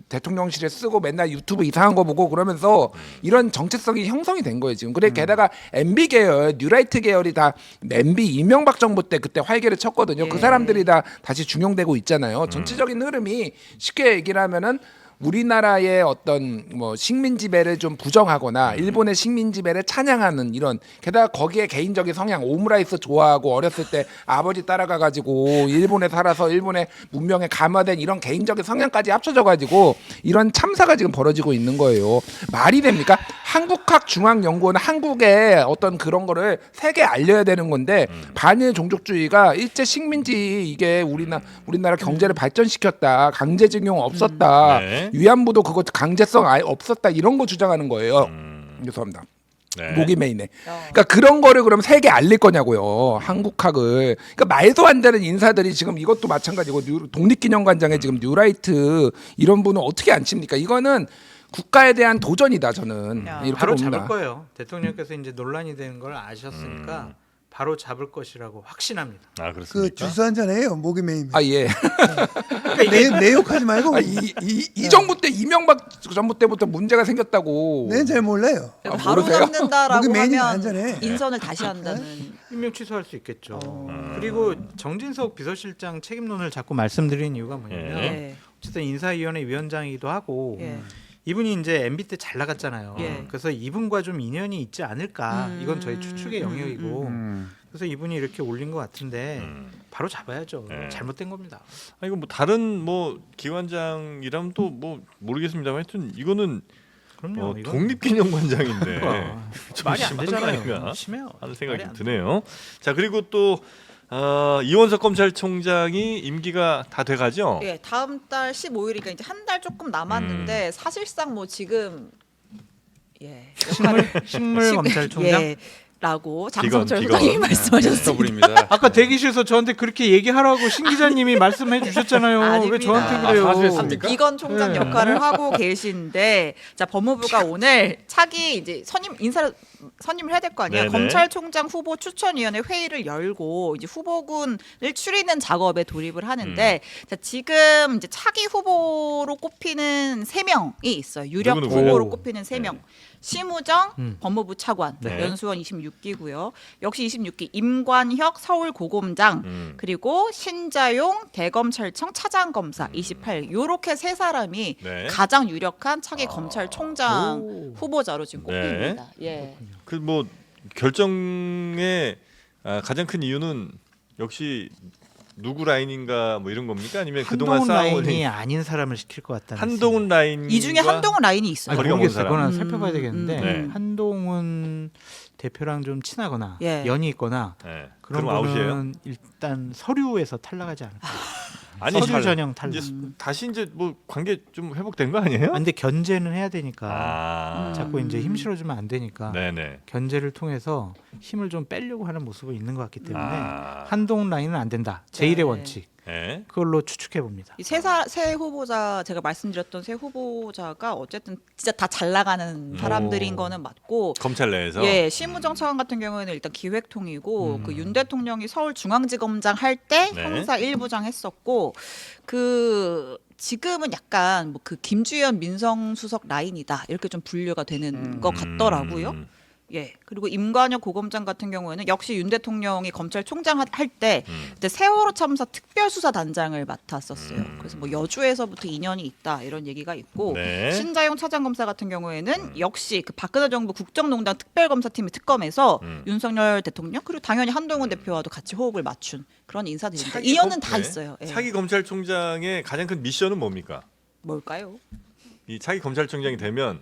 대통령실에 쓰고 맨날 유튜브 이상한 거 보고 그러면서 이런 정체성이 형성이 된 거예요 지금. 그래 게다가 MB 계열, 뉴라이트 계열이 다 MB 이명박 정부 때 그때 활개를 쳤거든요. 그 사람들이 다 다시 중용되고 있잖아요. 전체적인 흐름이 쉽게 얘기를 하면은 우리나라의 어떤 뭐 식민 지배를 좀 부정하거나 일본의 식민 지배를 찬양하는 이런, 게다가 거기에 개인적인 성향, 오므라이스 좋아하고 어렸을 때 아버지 따라가 가지고 일본에 살아서 일본의 문명에 감화된 이런 개인적인 성향까지 합쳐져 가지고 이런 참사가 지금 벌어지고 있는 거예요. 말이 됩니까? 한국학중앙연구원은 한국의 어떤 그런 거를 세계에 알려야 되는 건데 반일 종족주의가 일제 식민지 이게 우리나라 경제를 발전시켰다, 강제징용 없었다, 네. 위안부도 그거 강제성 아예 없었다, 이런 거 주장하는 거예요. 죄송합니다. 네. 목이 메이네. 그러니까 그런 거를 그럼 세계에 알릴 거냐고요. 한국학을. 그러니까 말도 안 되는 인사들이 지금 이것도 마찬가지고 독립기념관장에 지금 뉴라이트 이런 분은 어떻게 안 칩니까? 이거는 국가에 대한 도전이다, 저는. 야. 이렇게 바로 봅니다. 잡을 거예요. 대통령께서 이제 논란이 되는 걸 아셨으니까 바로 잡을 것이라고 확신합니다. 아 그 그렇습니까? 주스 한잔 해요. 목이 메이면. 아 예. 내 욕하지 말고. 아, 이 정부 때, 이명박 정부 때부터 문제가 생겼다고. 내 잘 몰라요. 바로 모르세요? 잡는다라고 목이 메이니까 하면 한잔해. 인선을 다시 한다는. 임명 취소할 수 있겠죠. 그리고 정진석 비서실장 책임론을 자꾸 말씀드리는 이유가 뭐냐면 예. 어쨌든 인사위원회 위원장이기도 하고 예. 이분이 이제 MB 때 잘 나갔잖아요. 예. 그래서 이분과 좀 인연이 있지 않을까. 이건 저희 추측의 영역이고. 그래서 이분이 이렇게 올린 것 같은데 바로 잡아야죠. 네. 잘못된 겁니다. 아 이거 뭐 다른 뭐 기관장이라면 또 뭐 모르겠습니다만 하여튼 이거는 그럼요. 이건 독립기념관장인데 좀 말이 안 심한 거 되잖아요. 아닌가 심해요. 하는 생각이 말이 안 드네요. 자 그리고 또 이원석 검찰총장이 임기가 다 돼가죠. 예, 다음 달 15일이니까 이제 한 달 조금 남았는데 사실상 뭐 지금 예, 식물 검찰총장. 예, 라고 비건, 장성철 비건. 소장님이 말씀하셨습니다. 더블입니다. 아까 대기실에서 저한테 그렇게 얘기하라고 신 기자님이 말씀해 주셨잖아요. 왜 아닙니다. 저한테 그래요? 사실습니까? 비건 총장 네. 역할을 하고 계신데, 자 법무부가 오늘 차기 이제 선임을 해야 될 거 아니에요. 네네. 검찰총장 후보 추천위원회 회의를 열고 이제 후보군을 추리는 작업에 돌입을 하는데, 자 지금 이제 차기 후보로 꼽히는 3명이 있어요. 유력 누구누구요? 후보로 꼽히는 3명. 심우정 법무부 차관, 네. 연수원 26기고요. 역시 26기 임관혁 서울고검장, 그리고 신자용 대검찰청 차장검사 28. 요렇게 세 사람이 네. 가장 유력한 차기 검찰총장 후보자로 지금 네. 꼽힙니다. 예. 그 뭐 결정의 가장 큰 이유는 역시 누구 라인인가 뭐 이런 겁니까? 아니면 그동안 한동훈 라인이 싸워온 아닌 사람을 시킬 것 같다는 한동훈 라인 이 중에 한동훈 라인이 있어요. 거리가 먼 모르겠어요. 사람. 그거는 살펴봐야 되겠는데 네. 한동훈 대표랑 좀 친하거나 예. 연이 있거나 네. 그런 그럼 아웃이에요? 분은 일단 서류에서 탈락하지 않을까. 아니 서류 전형 탈락. 이제 다시 이제 뭐 관계 좀 회복된 거 아니에요? 근데 견제는 해야 되니까 아, 자꾸 이제 힘 실어주면 안 되니까 네네. 견제를 통해서 힘을 좀 빼려고 하는 모습이 있는 것 같기 때문에 아. 한동훈 라인은 안 된다. 제1의 네. 원칙. 네. 그걸로 추측해 봅니다. 이 세 후보자, 제가 말씀드렸던 세 후보자가 어쨌든 진짜 다 잘 나가는 사람들인 거는 맞고, 검찰 내에서 예, 심우정 차관 같은 경우에는 일단 기획통이고, 그 윤 대통령이 서울중앙지검장 할 때 네. 형사 1부장 했었고, 그 지금은 약간 뭐 그 김주현 민정수석 라인이다 이렇게 좀 분류가 되는 것 같더라고요. 예. 그리고 임관혁 고검장 같은 경우에는 역시 윤 대통령이 검찰총장 할 때 그때 세월호 참사 특별수사단장을 맡았었어요. 그래서 뭐 여주에서부터 인연이 있다 이런 얘기가 있고, 네. 신자용 차장검사 같은 경우에는 역시 그 박근혜 정부 국정농단 특별검사팀의 특검에서 윤석열 대통령 그리고 당연히 한동훈 대표와도 같이 호흡을 맞춘 그런 인사들입니다. 차기 인연은 검- 다 네. 있어요. 예. 차기 검찰총장의 가장 큰 미션은 뭡니까? 뭘까요? 이 차기 검찰총장이 되면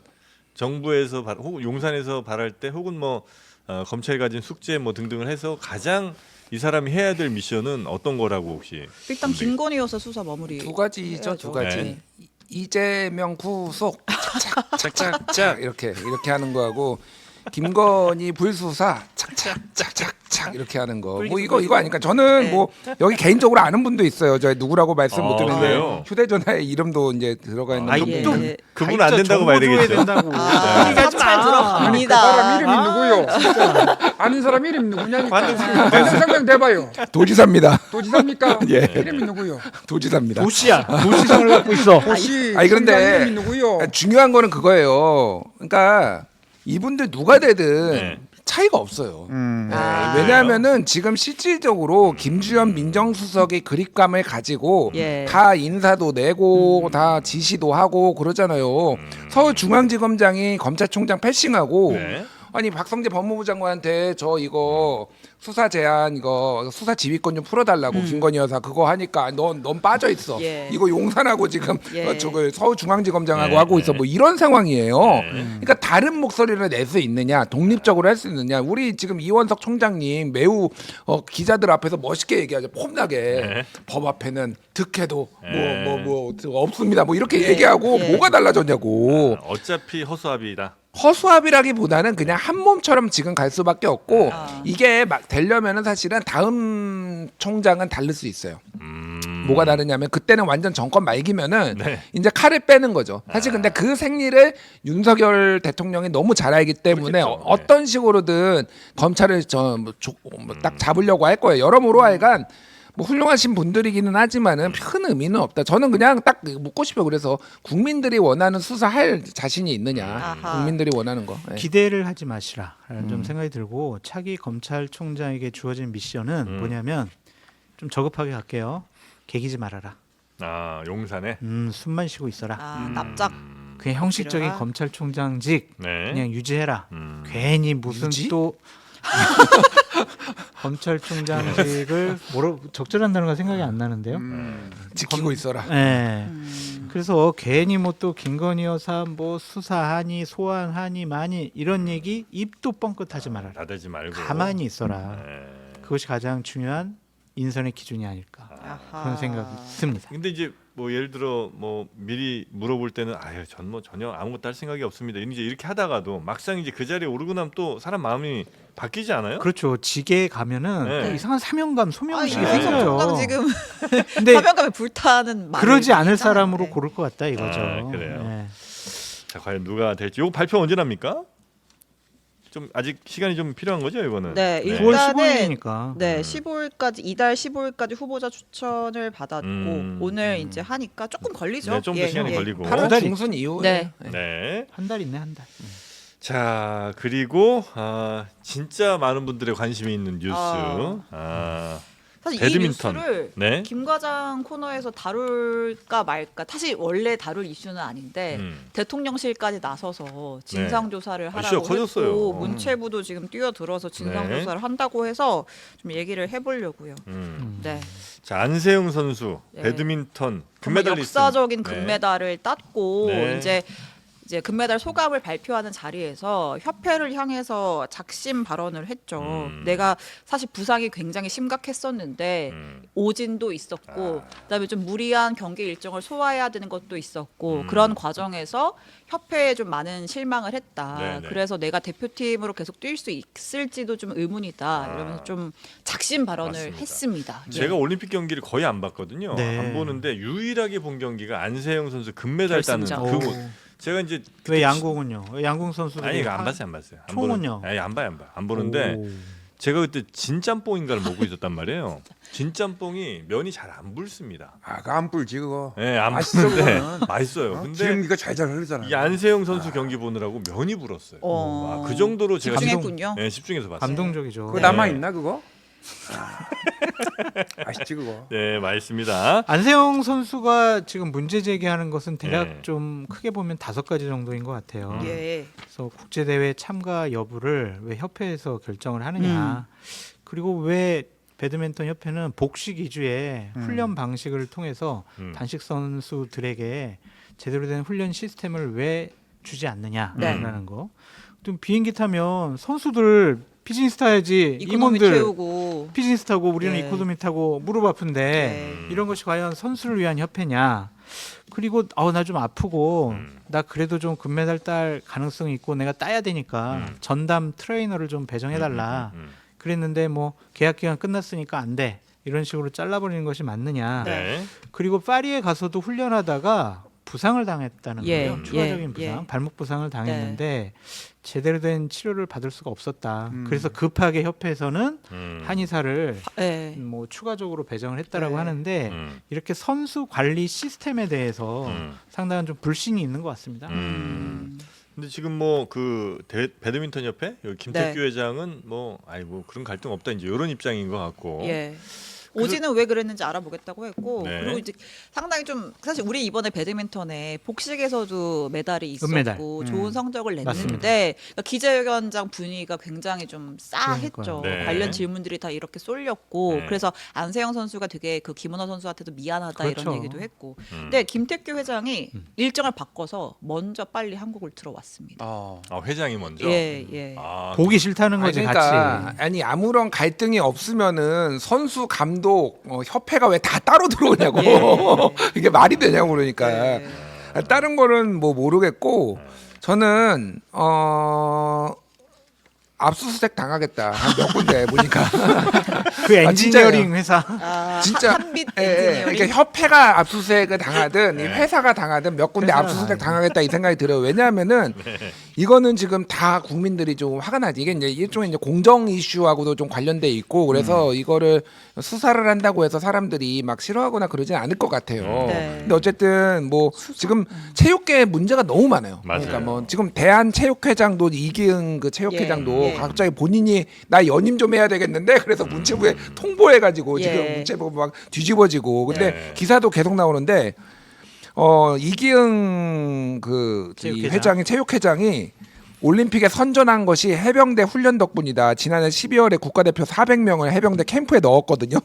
정부에서 혹은 용산에서 발할 때 혹은 뭐 검찰이 가진 숙제 뭐 등등을 해서 가장 이 사람이 해야 될 미션은 어떤 거라고 혹시? 일단 김건희 여사 수사 마무리 두 가지죠, 해야죠. 두 가지. 네. 이재명 구속 착착착착 이렇게 하는 거하고, 김건희 불수사 착착착착착 이렇게 하는 거. 뭐 이거 아니까 저는 네. 뭐 여기 개인적으로 아는 분도 있어요. 저 누구라고 말씀 못 그래요? 드리는데 휴대전화에 이름도 이제 들어가 있는 분도 예. 있고. 예. 그분 안 된다고 봐야 되겠죠. 된다고. 아, 사찰 들어갑니다. 그 사람 이름이 누구요? 진짜 아는 사람 이름이 누구냐니까. 상상 대봐요. 도지사입니다. 도지사입니까? 예. 이름이 누구요? 도지사입니다. 도시야. 도시상을 갖고 있어. 도시 아니, 그런데 시장님 이름이 누구요? 중요한 거는 그거예요. 그러니까 이분들 누가 되든 네. 차이가 없어요. 아. 왜냐하면은 지금 실질적으로 김주현 민정수석의 그립감을 가지고 예. 다 인사도 내고 다 지시도 하고 그러잖아요. 서울중앙지검장이 검찰총장 패싱하고 네. 아니 박성재 법무부 장관한테 저 이거 수사 제한 이거 수사 지휘권 좀 풀어달라고 김건희 여사 그거 하니까 넌 빠져 있어. 예. 이거 용산하고 지금 예. 저거 서울중앙지검장하고 네, 하고 있어. 네. 뭐 이런 상황이에요. 네. 그러니까 다른 목소리를 낼 수 있느냐, 독립적으로 할 수 있느냐. 우리 지금 이원석 총장님 매우 기자들 앞에서 멋있게 얘기하죠. 폼나게 네. 법 앞에는 득해도 네. 뭐 없습니다. 뭐 이렇게 예. 얘기하고 예. 뭐가 달라졌냐고. 어차피 허수아비다. 허수아비라기보다는 그냥 한 몸처럼 지금 갈 수밖에 없고 아. 이게 막 되려면은 사실은 다음 총장은 다를 수 있어요. 뭐가 다르냐면 그때는 완전 정권 말기면은 네. 이제 칼을 빼는 거죠. 사실 근데 그 생리를 윤석열 대통령이 너무 잘 알기 때문에 그렇겠죠. 어떤 식으로든 검찰을 딱 잡으려고 할 거예요. 여러모로 하여간 뭐 훌륭하신 분들이기는 하지만은 큰 의미는 없다. 저는 그냥 딱 묻고 싶어요. 그래서 국민들이 원하는 수사할 자신이 있느냐. 아하. 국민들이 원하는 거. 예. 기대를 하지 마시라라는 좀 생각이 들고 차기 검찰총장에게 주어진 미션은 뭐냐면 좀 저급하게 갈게요. 개기지 말아라. 아 용산에. 숨만 쉬고 있어라. 아, 납작. 그냥 형식적인 이러라. 검찰총장직 네. 그냥 유지해라. 괜히 무슨 유지? 또 검찰총장직을 뭐로 적절한 단어가 생각이 안 나는데요. 지키고 있어라. 네. 그래서 괜히 뭐 또 김건희 여사 뭐 수사하니 소환하니 많이 이런 얘기 입도 뻥끗하지 말아라. 나대지 말고. 가만히 있어라. 네. 그것이 가장 중요한 인선의 기준이 아닐까 아하. 그런 생각이 듭니다. 근데 이제 뭐 예를 들어 뭐 미리 물어볼 때는 아유 전 뭐 전혀 아무것도 할 생각이 없습니다. 이제 이렇게 하다가도 막상 이제 그 자리에 오르고 나면 또 사람 마음이 바뀌지 않아요? 그렇죠. 직에 가면은 네. 또 이상한 사명감, 소명의식이 네. 생겨요. 총장 지금 근데 사명감에 불타는 말을 그러지 않을 했잖아요. 사람으로 네. 고를 것 같다 이거죠. 아, 그래요? 네. 자 과연 누가 될지. 이거 발표 언제 납니까? 좀 아직 시간이 좀 필요한 거죠 이거는. 네, 9월 일단은 15일이니까. 네, 15일까지 이달 15일까지 후보자 추천을 받았고 오늘 이제 하니까 조금 걸리죠. 네, 좀 더 시간이 걸리고. 8월 달이- 중순 이후에. 네. 네. 한 달 있네 한 달. 자 그리고 진짜 많은 분들의 관심이 있는 뉴스. 사실 배드민턴. 이 뉴스를 네. 김 과장 코너에서 다룰까 말까. 사실 원래 다룰 이슈는 아닌데 대통령실까지 나서서 진상 조사를 이슈가 하라고 커졌어요. 했고 문체부도 지금 뛰어들어서 진상 네. 조사를 한다고 해서 좀 얘기를 해보려고요. 네. 자 안세영 선수 네. 배드민턴 정말 금메달리스트. 역사적인 네. 금메달을 땄고 네. 이제 금메달 소감을 발표하는 자리에서 협회를 향해서 작심 발언을 했죠. 내가 사실 부상이 굉장히 심각했었는데 오진도 있었고 그다음에 좀 무리한 경기 일정을 소화해야 되는 것도 있었고 그런 과정에서 협회에 좀 많은 실망을 했다. 네네. 그래서 내가 대표팀으로 계속 뛸 수 있을지도 좀 의문이다. 이러면서 좀 작심 발언을 맞습니다. 했습니다. 제가 올림픽 경기를 거의 안 봤거든요. 네. 안 보는데 유일하게 본 경기가 안세영 선수 금메달 따는 결승전. 그 제가 이제 왜 양궁은요? 왜 양궁 선수들이 아니 이거 안 봤어요. 안 총은요? 아니 안 봐요. 안 보는데 제가 그때 진짬뽕인가를 먹고 있었단 말이에요. 진짬뽕이 면이 잘 안 불습니다. 안 불지 그거. 네, 안 맛있어, 불는데 그거는. 맛있어요. 근데 기름기가 잘잘 흐르잖아. 이 안세영 선수 경기 보니라고 면이 불었어요. 와, 그 정도로 제가 집중했군요. 네, 집중해서 봤어요. 감동적이죠. 그거 네. 남아 있나 그거? 맛있지 그거. 네, 맛있습니다. 안세영 선수가 지금 문제 제기하는 것은 대략 네. 좀 크게 보면 5가지 정도인 것 같아요. 예. 그래서 국제 대회 참가 여부를 왜 협회에서 결정을 하느냐. 그리고 왜 배드민턴 협회는 복식 위주의 훈련 방식을 통해서 단식 선수들에게 제대로 된 훈련 시스템을 왜 주지 않느냐라는 거. 또 비행기 타면 선수들 비즈니스 타야지 이코노미 임원들 태우고 비즈니스 타고 우리는 네. 이코노미 타고 무릎 아픈데 네. 이런 것이 과연 선수를 위한 협회냐. 그리고 나 좀 아프고 나 그래도 좀 금메달 딸 가능성이 있고 내가 따야 되니까 전담 트레이너를 좀 배정해달라. 그랬는데 뭐 계약 기간 끝났으니까 안 돼. 이런 식으로 잘라버리는 것이 맞느냐. 네. 그리고 파리에 가서도 훈련하다가 부상을 당했다는 예, 거예요. 추가적인 예, 부상, 예. 발목 부상을 당했는데 제대로 된 치료를 받을 수가 없었다. 그래서 급하게 협회에서는 한의사를 네. 뭐 추가적으로 배정을 했다라고 네. 하는데 이렇게 선수 관리 시스템에 대해서 상당한 좀 불신이 있는 것 같습니다. 근데 지금 뭐 그 배드민턴 협회 여기 김태규 네. 회장은 뭐 그런 갈등 없다 이제 이런 입장인 것 같고. 예. 오지는 왜 그랬는지 알아보겠다고 했고 네. 그리고 이제 상당히 좀 사실 우리 이번에 배드민턴에 복식에서도 메달이 있었고 은메달. 좋은 성적을 냈는데 맞습니다. 그러니까 기자회견장 분위기가 굉장히 좀 싸했죠. 그러니까요. 네. 관련 질문들이 다 이렇게 쏠렸고 네. 그래서 안세영 선수가 되게 그 김은호 선수한테도 미안하다 그렇죠. 이런 얘기도 했고 근데 김태규 회장이 일정을 바꿔서 먼저 빨리 한국을 들어왔습니다. 회장이 먼저. 예, 예. 아, 보기 싫다는 거지 그러니까 같이. 아니 아무런 갈등이 없으면은 선수 감독 협회가 왜 다 따로 들어오냐고 이게 말이 되냐고 그러니까 예. 다른 거는 뭐 모르겠고 저는 압수수색 당하겠다 한 몇 군데 보니까 그 엔지니어링 회사. 아, 진짜 한빛 예, 예. 엔지니어링. 그러니까 협회가 압수수색을 당하든 이 회사가 당하든 몇 군데 회사가 압수수색 당하겠다 이 생각이 들어요. 왜냐하면은 이거는 지금 다 국민들이 좀 화가 나지. 이게 이제 일종의 이제 공정 이슈하고도 좀 관련돼 있고 그래서 이거를 수사를 한다고 해서 사람들이 막 싫어하거나 그러진 않을 것 같아요. 네. 근데 어쨌든 뭐 지금 체육계에 문제가 너무 많아요. 맞아요. 그러니까 뭐 지금 대한체육회장도 이기흥 그 체육회장도 예. 갑자기 본인이 나 연임 좀 해야 되겠는데 그래서 문체부에 통보해가지고 예. 지금 문체부 막 뒤집어지고 근데 네. 기사도 계속 나오는데 이기흥 이 체육회장. 회장이 체육회장이 올림픽에 선전한 것이 해병대 훈련 덕분이다. 지난해 12월에 국가대표 400명을 해병대 캠프에 넣었거든요.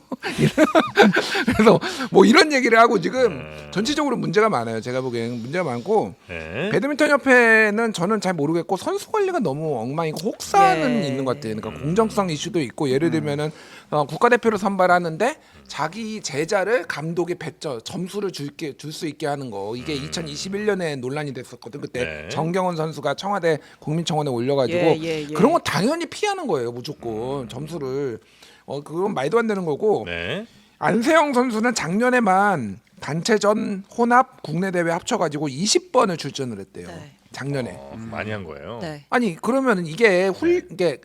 그래서 뭐 이런 얘기를 하고 지금 전체적으로 문제가 많아요. 제가 보기엔 문제가 많고 네. 배드민턴 협회는 저는 잘 모르겠고 선수 관리가 너무 엉망이고 혹사는 예. 있는 것 같아요. 그러니까 공정성 이슈도 있고 예를 들면은 국가대표를 선발하는데 자기 제자를 감독이 점수를 줄 수 있게 하는 거 이게 2021년에 논란이 됐었거든. 그때 네. 정경원 선수가 청와대 국민청원에 올려가지고 예. 그런 거 당연히 피하는 거예요. 무조건 점수를 그건 말도 안 되는 거고 네. 안세영 선수는 작년에만 단체전 혼합 국내 대회 합쳐가지고 20번을 출전을 했대요. 네. 작년에. 많이 한 거예요. 네. 아니 그러면 이게 이게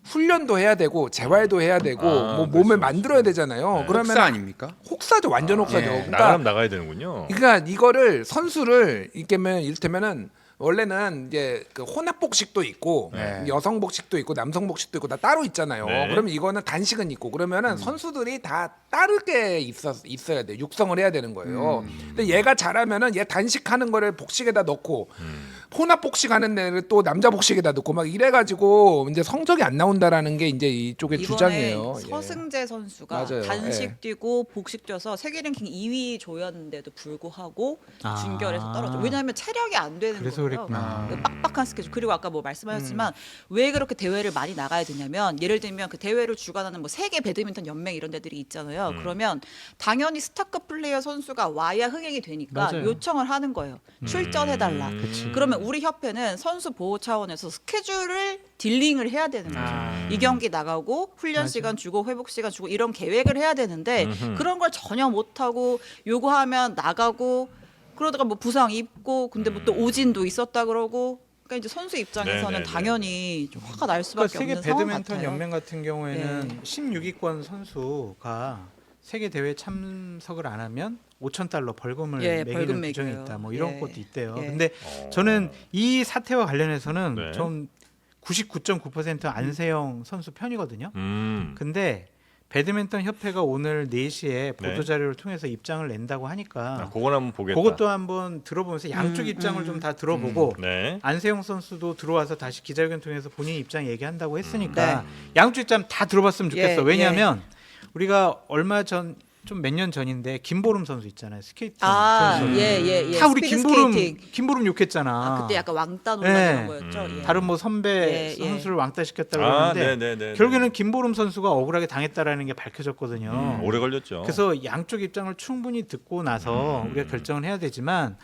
훈련도 해야 되고 재활도 해야 되고 뭐 몸을 그렇죠, 만들어야 되잖아요. 네. 그러면 혹사 아닙니까? 혹사죠, 완전 혹사죠. 예. 나가면 나가야 되는군요. 그러니까 이거를 선수를 이를테면은 원래는 이제 그 혼합 복식도 있고 네. 여성 복식도 있고 남성 복식도 있고 다 따로 있잖아요. 네. 그러면 이거는 단식은 있고 그러면은 선수들이 다 다르게 있어야 돼. 육성을 해야 되는 거예요. 근데 얘가 잘하면은 얘 단식하는 거를 복식에다 넣고 혼합 복식하는 애를 또 남자 복식에다 넣고 막 이래가지고 이제 성적이 안 나온다라는 게 이제 이쪽의 이번에 주장이에요. 예. 서승재 선수가 맞아요. 단식 예. 뛰고 복식 뛰어서 세계 랭킹 2위 조였는데도 불구하고 아. 준결에서 떨어져. 왜냐하면 체력이 안 되는 그래서 거예요. 그랬구나. 그 빡빡한 스케줄. 그리고 아까 뭐 말씀하셨지만 왜 그렇게 대회를 많이 나가야 되냐면 예를 들면 그 대회를 주관하는 뭐 세계 배드민턴 연맹 이런 데들이 있잖아요. 그러면 당연히 스타급 플레이어 선수가 와야 흥행이 되니까 맞아요. 요청을 하는 거예요. 출전해달라. 그치. 그러면 우리 협회는 선수 보호 차원에서 스케줄을 딜링을 해야 되는 거죠. 이 경기 나가고 훈련 시간 주고 회복 시간 주고 이런 계획을 해야 되는데 그런 걸 전혀 못 하고 요구하면 나가고 그러다가 뭐 부상 입고 근데 뭐 또 오진도 있었다 그러고 그러니까 이제 선수 입장에서는 네네네. 당연히 좀 화가 날 수밖에 그러니까 세계 없는 상황 배드민턴 같아요. 연맹 같은 경우에는 네. 16위권 선수가 세계 대회 참석을 안 하면 5,000달러 벌금을 예, 매기는 벌금 규정이 매겨요. 있다. 뭐 이런 예. 것도 있대요. 예. 근데 저는 이 사태와 관련해서는 네. 좀 99.9% 안세영 선수 편이거든요. 근데 배드민턴 협회가 오늘 4시에 보도 자료를 통해서 입장을 낸다고 하니까 그건 한번 보겠다. 그것도 한번 들어보면서 양쪽 입장을 좀 다 들어보고 네. 안세영 선수도 들어와서 다시 기자회견 통해서 본인 입장 얘기한다고 했으니까 네. 양쪽 입장 다 들어봤으면 좋겠어. 예, 왜냐하면 우리가 얼마 전 좀 몇 년 전인데 김보름 선수 있잖아요. 스케이팅 아, 선수. 예. 다 우리 스피드 김보름 스케이팅. 김보름 욕했잖아. 아, 그때 약간 왕따 논란 네. 이런 거였죠. 예. 다른 뭐 선배 예, 예. 선수를 왕따 시켰다고 아, 그러는데 네네네. 결국에는 김보름 선수가 억울하게 당했다라는 게 밝혀졌거든요. 오래 걸렸죠. 그래서 양쪽 입장을 충분히 듣고 나서 우리가 결정을 해야 되지만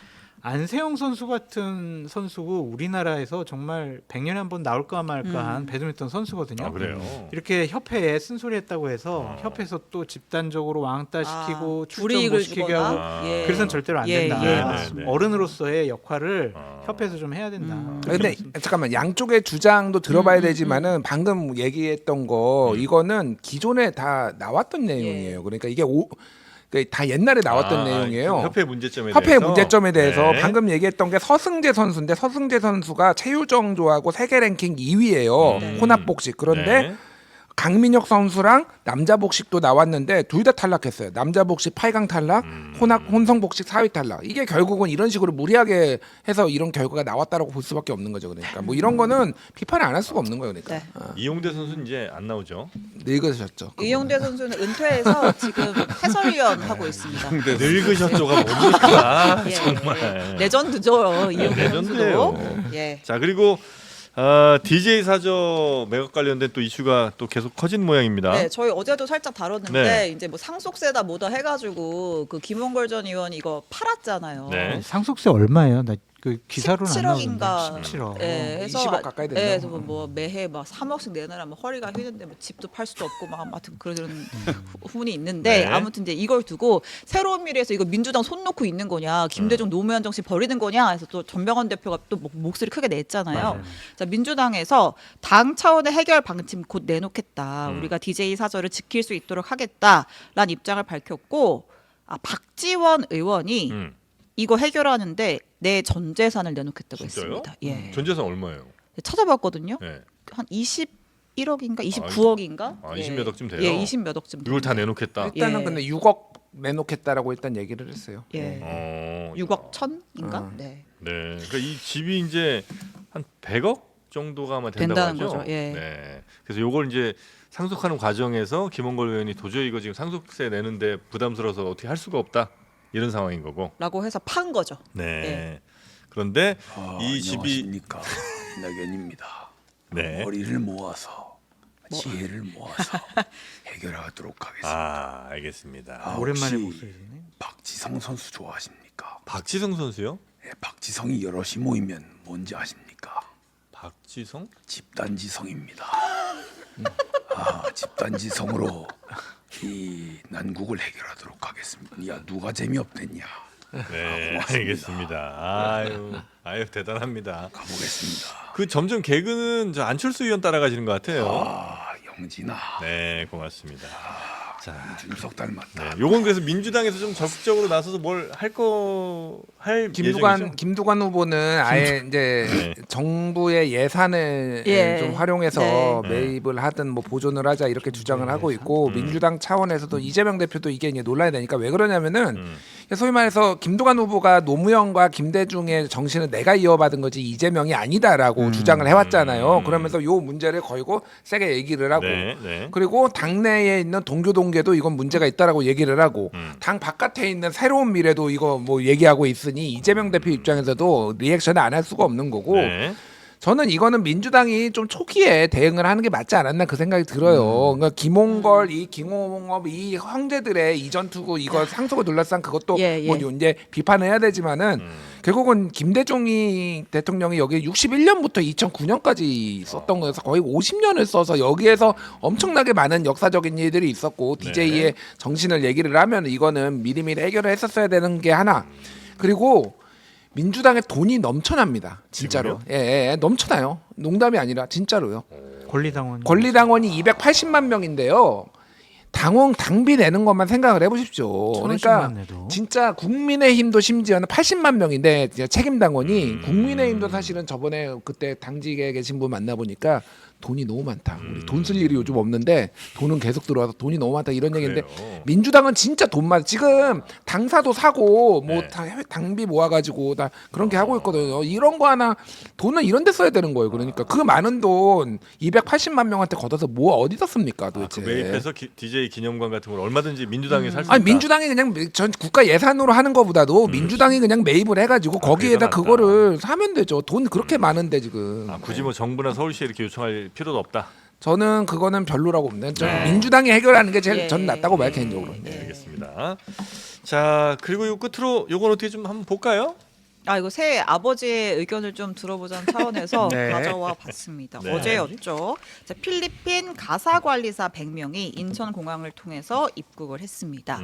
안세영 선수 같은 선수고 우리나라에서 정말 100년에 한 번 나올까 말까한 배드민턴 선수거든요. 아, 그래요. 이렇게 협회에 쓴소리했다고 해서 협회에서 또 집단적으로 왕따 시키고 출전 못 불이익을 시키게 하고 주거나 예. 그래서는 절대로 안 예, 된다. 예, 맞습니다. 어른으로서의 역할을 협회에서 좀 해야 된다. 근데 잠깐만 양쪽의 주장도 들어봐야 되지만은 방금 얘기했던 거 이거는 기존에 다 나왔던 내용이에요. 그러니까 이게 다 옛날에 나왔던 아, 내용이에요. 협회 문제점에 협회 대해서. 문제점에 대해서 네. 방금 얘기했던 게 서승재 선수인데 서승재 선수가 최유정조하고 세계 랭킹 2위예요. 혼합복식. 그런데 네. 강민혁 선수랑 남자 복식도 나왔는데 둘 다 탈락했어요. 남자 복식 8강 탈락, 혼성 복식 4위 탈락. 이게 결국은 이런 식으로 무리하게 해서 이런 결과가 나왔다라고 볼 수밖에 없는 거죠. 그러니까 뭐 이런 거는 비판을 안 할 수가 없는 거예요. 그러니까 네. 이용대 선수는 이제 안 나오죠. 늙으셨죠. 이용대 선수는 은퇴해서 지금 해설위원 하고 있습니다. 늙으셨죠가 뭡니까? 예. 정말. 레전드죠. 이용대 레전드예요. 선수도. 예. 자 그리고 DJ 사저 매각 관련된 또 이슈가 또 계속 커진 모양입니다. 네, 저희 어제도 살짝 다뤘는데 네. 이제 뭐 상속세다 뭐다 해가지고 그 김원걸 전 의원 이거 팔았잖아요. 네. 상속세 얼마예요? 나 그 기사로는 안 17억인가. 나오는데 17억. 네, 해서 20억 가까이 된다고. 네, 그래서 뭐 매해 막 3억씩 내느라 뭐 허리가 휘는데 뭐 집도 팔 수도 없고 막 아무튼 그런 후문이 있는데 네. 아무튼 이제 이걸 두고 새로운 미래에서 이거 민주당 손 놓고 있는 거냐, 김대중 노무현 정신 버리는 거냐 해서 또 전병헌 대표가 또 목소리 크게 냈잖아요. 자, 민주당에서 당 차원의 해결 방침 곧 내놓겠다. 우리가 DJ 사저를 지킬 수 있도록 하겠다라는 입장을 밝혔고, 박지원 의원이 이거 해결하는데 내 전 재산을 내놓겠다고 진짜요? 했습니다. 예. 전 재산 얼마예요? 찾아봤거든요. 네. 한 21억인가 29억인가? 아, 20몇 억쯤 돼요? 예, 20몇 억쯤. 이걸 다 됩니다. 내놓겠다. 일단은 예. 근데 6억 내놓겠다라고 일단 얘기를 했어요. 예. 6억 천인가? 네. 네. 그러니까 이 집이 이제 한 100억 정도가 아마 된다고 된다는 하죠. 거죠. 예. 네. 그래서 요걸 이제 상속하는 과정에서 김원걸 의원이 도저히 이거 지금 상속세 내는데 부담스러워서 어떻게 할 수가 없다. 이런 상황인 거고. 라고 해서 판 거죠. 네. 예. 그런데 이 집이 안녕하십니까. 김낙연입니다. 네. 머리를 모아서 지혜를 모아서 해결하도록 하겠습니다. 아, 알겠습니다. 오랜만에 혹시 목소리네. 박지성 선수 좋아하십니까? 박지성 선수요? 네, 박지성이 여럿이 모이면 뭔지 아십니까? 박지성? 집단지성입니다. 집단지성으로 이 난국을 해결하도록 하겠습니다. 야, 누가 재미없댔냐? 네, 고맙습니다. 알겠습니다. 아유 대단합니다. 가보겠습니다. 그 점점 개그는 저 안철수 의원 따라가시는 것 같아요. 영진아, 네, 고맙습니다. 자, 준석 닮았다. 네, 요건 그래서 민주당에서 좀 적극적으로 나서서 뭘 할 예정이죠? 김두관 후보는 아예 이제 네. 정부의 예산을 예. 좀 활용해서 네. 매입을 하든 뭐 보존을 하자 이렇게 주장을 하고 있고 민주당 차원에서도 이재명 대표도 이게 이제 논란이 되니까 왜 그러냐면은 소위 말해서 김두관 후보가 노무현과 김대중의 정신을 내가 이어받은 거지 이재명이 아니다라고 주장을 해왔잖아요. 그러면서 요 문제를 걸고 세게 얘기를 하고 네, 네. 그리고 당내에 있는 동교동계도 이건 문제가 있다라고 얘기를 하고 당 바깥에 있는 새로운 미래도 이거 뭐 얘기하고 있으니 이재명 대표 입장에서도 리액션을 안 할 수가 없는 거고 네. 저는 이거는 민주당이 좀 초기에 대응을 하는 게 맞지 않았나 그 생각이 들어요. 그러니까 김홍걸, 김홍업 이 형제들의 이전 투구 이거 상속을 둘러싼 그것도 예, 예. 뭐 이제 비판을 해야 되지만은 결국은 김대중이 대통령이 여기 61년부터 2009년까지 썼던 거여서 거의 50년을 써서 여기에서 엄청나게 많은 역사적인 일들이 있었고 DJ의 정신을 얘기를 하면 이거는 미리미리 해결을 했었어야 되는 게 하나. 그리고 민주당에 돈이 넘쳐납니다. 진짜로. 예, 넘쳐나요. 농담이 아니라 진짜로요. 권리당원. 권리당원이 280만 명인데요. 당비 내는 것만 생각을 해보십시오. 그러니까 1000원씩만 내도. 진짜 국민의힘도 심지어는 80만 명인데 책임당원이 국민의힘도 사실은 저번에 그때 당직에 계신 분 만나보니까 돈이 너무 많다. 우리 돈 쓸 일이 요즘 없는데 돈은 계속 들어와서 돈이 너무 많다 이런 얘기인데 그래요. 민주당은 진짜 돈 많아. 지금 당사도 사고 뭐 네. 당비 모아가지고 다 그런 게 하고 있거든요. 이런 거 하나 돈은 이런 데 써야 되는 거예요. 그러니까 그 많은 돈 280만 명한테 걷어서 뭐 어디다 씁니까 도대체. 그 매입해서 DJ 기념관 같은 걸 얼마든지 민주당이 살 수 있다. 아니 민주당이 그냥 전 국가 예산으로 하는 것보다도 민주당이 그냥 매입을 해가지고 거기에다 그게 더 그거를 사면 되죠. 돈 그렇게 많은데 지금. 아, 굳이 뭐 정부나 서울시에 이렇게 요청할 필요도 없다. 저는 그거는 별로라고 봅니다. 저는 민주당이 해결하는 게 제일 예. 저는 낫다고 봐요 개인적으로. 네, 알겠습니다. 자, 그리고 요 끝으로 요건 어떻게 좀 한번 볼까요? 이거 새 아버지의 의견을 좀 들어보자는 차원에서 네. 가져와 봤습니다. 네. 어제였죠. 자, 필리핀 가사관리사 100명이 인천공항을 통해서 입국을 했습니다.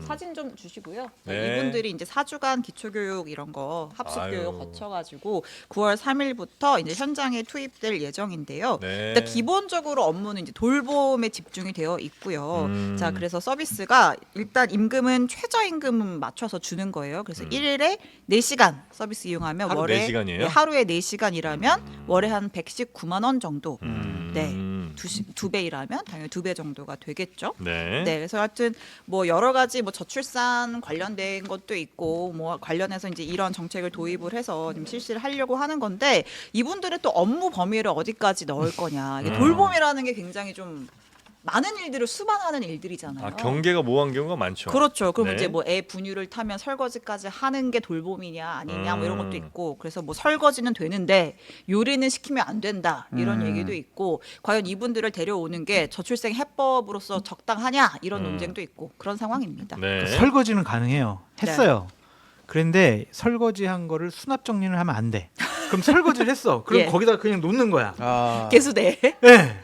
사진 좀 주시고요. 네. 이분들이 이제 4주간 기초교육 이런 거 합숙교육 아유. 거쳐가지고 9월 3일부터 이제 현장에 투입될 예정인데요. 네. 일단 기본적으로 업무는 이제 돌봄에 집중이 되어 있고요. 자, 그래서 서비스가 일단 임금은 최저임금 맞춰서 주는 거예요. 그래서 1일에 4시간 서비스 이용하면 하루 월에 4시간이에요? 네, 하루에 4시간 일하면 월에 한 119만 원 정도. 네. 두 배 일하면 당연히 2배 정도가 되겠죠. 네. 네, 그래서 하여튼 뭐 여러 가지 뭐 저출산 관련된 것도 있고 뭐 관련해서 이제 이런 정책을 도입을 해서 좀 실시를 하려고 하는 건데 이분들의 또 업무 범위를 어디까지 넣을 거냐. 이게 돌봄이라는 게 굉장히 좀 많은 일들을 수반하는 일들이잖아요. 경계가 모호한 경우가 많죠. 그렇죠. 그럼 네. 이제 뭐 애 분유를 타면 설거지까지 하는 게 돌봄이냐 아니냐 뭐 이런 것도 있고 그래서 뭐 설거지는 되는데 요리는 시키면 안 된다 이런 얘기도 있고 과연 이분들을 데려오는 게 저출생 해법으로서 적당하냐 이런 논쟁도 있고 그런 상황입니다. 네. 설거지는 가능해요. 했어요. 그런데 설거지한 거를 수납 정리를 하면 안 돼. 그럼 설거지를 했어. 그럼 예. 거기다 그냥 놓는 거야. 아. 개수대. 네.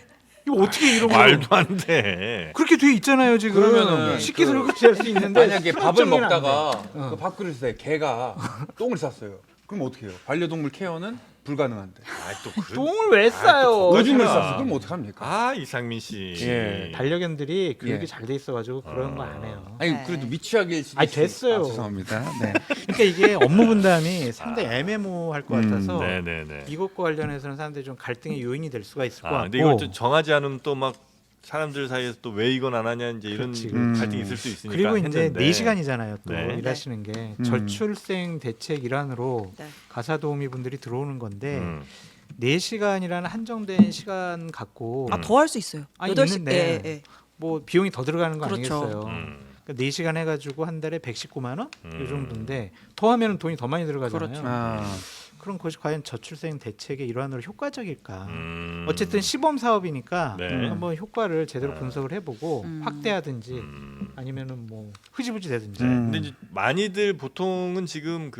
이거 어떻게 이런 거 말도 안 돼. 그렇게 돼 있잖아요 지금. 그러면은 쉽게 그- 설거지 할 수 있는데 만약에 수납 밥을 정리는 안 먹다가 돼. 그 밥그릇에 개가 똥을 쌌어요. 그럼 어떻게 해요? 반려동물 케어는 불가능한데. 또 똥을 왜 싸요? 오줌을 거짓말. 쌌어. 그럼 어떡합니까? 아, 이상민 씨. 예. 반려견들이 교육이 예. 잘 돼 있어가지고 그런 거 안 해요. 아니 네. 그래도 미취학일 수도 아니, 있으니- 됐어요. 아, 죄송합니다. 네. 그러니까 이게 업무 분담이 상당히 애매모호할 것 같아서 네네네. 이것과 관련해서는 사람들이 좀 갈등의 요인이 될 수가 있을 것 같고. 근데 이걸 좀 정하지 않으면 또 막 사람들 사이에서 또 왜 이건 안 하냐 이제 이런 그렇지, 갈등이 있을 수 있으니까. 그리고 이제 했는데. 4시간이잖아요. 또 네. 일하시는 게 저출생 대책 일환으로 네. 가사도우미 분들이 들어오는 건데 음. 4시간이라는 한정된 시간 갖고 더 할 수 있어요. 아니, 8시. 있는데. 예, 예. 뭐 비용이 더 들어가는 거 그렇죠. 아니겠어요. 음. 그러니까 4시간 해가지고 한 달에 119만 원? 이 정도인데 더 하면 돈이 더 많이 들어가잖아요. 그렇죠. 아. 그럼 그것이 과연 저출생 대책의 일환으로 효과적일까? 음. 어쨌든 시범 사업이니까 네. 한번 효과를 제대로 분석을 해보고 확대하든지 음. 아니면은 뭐 흐지부지 되든지. 근데 이제 많이들 보통은 지금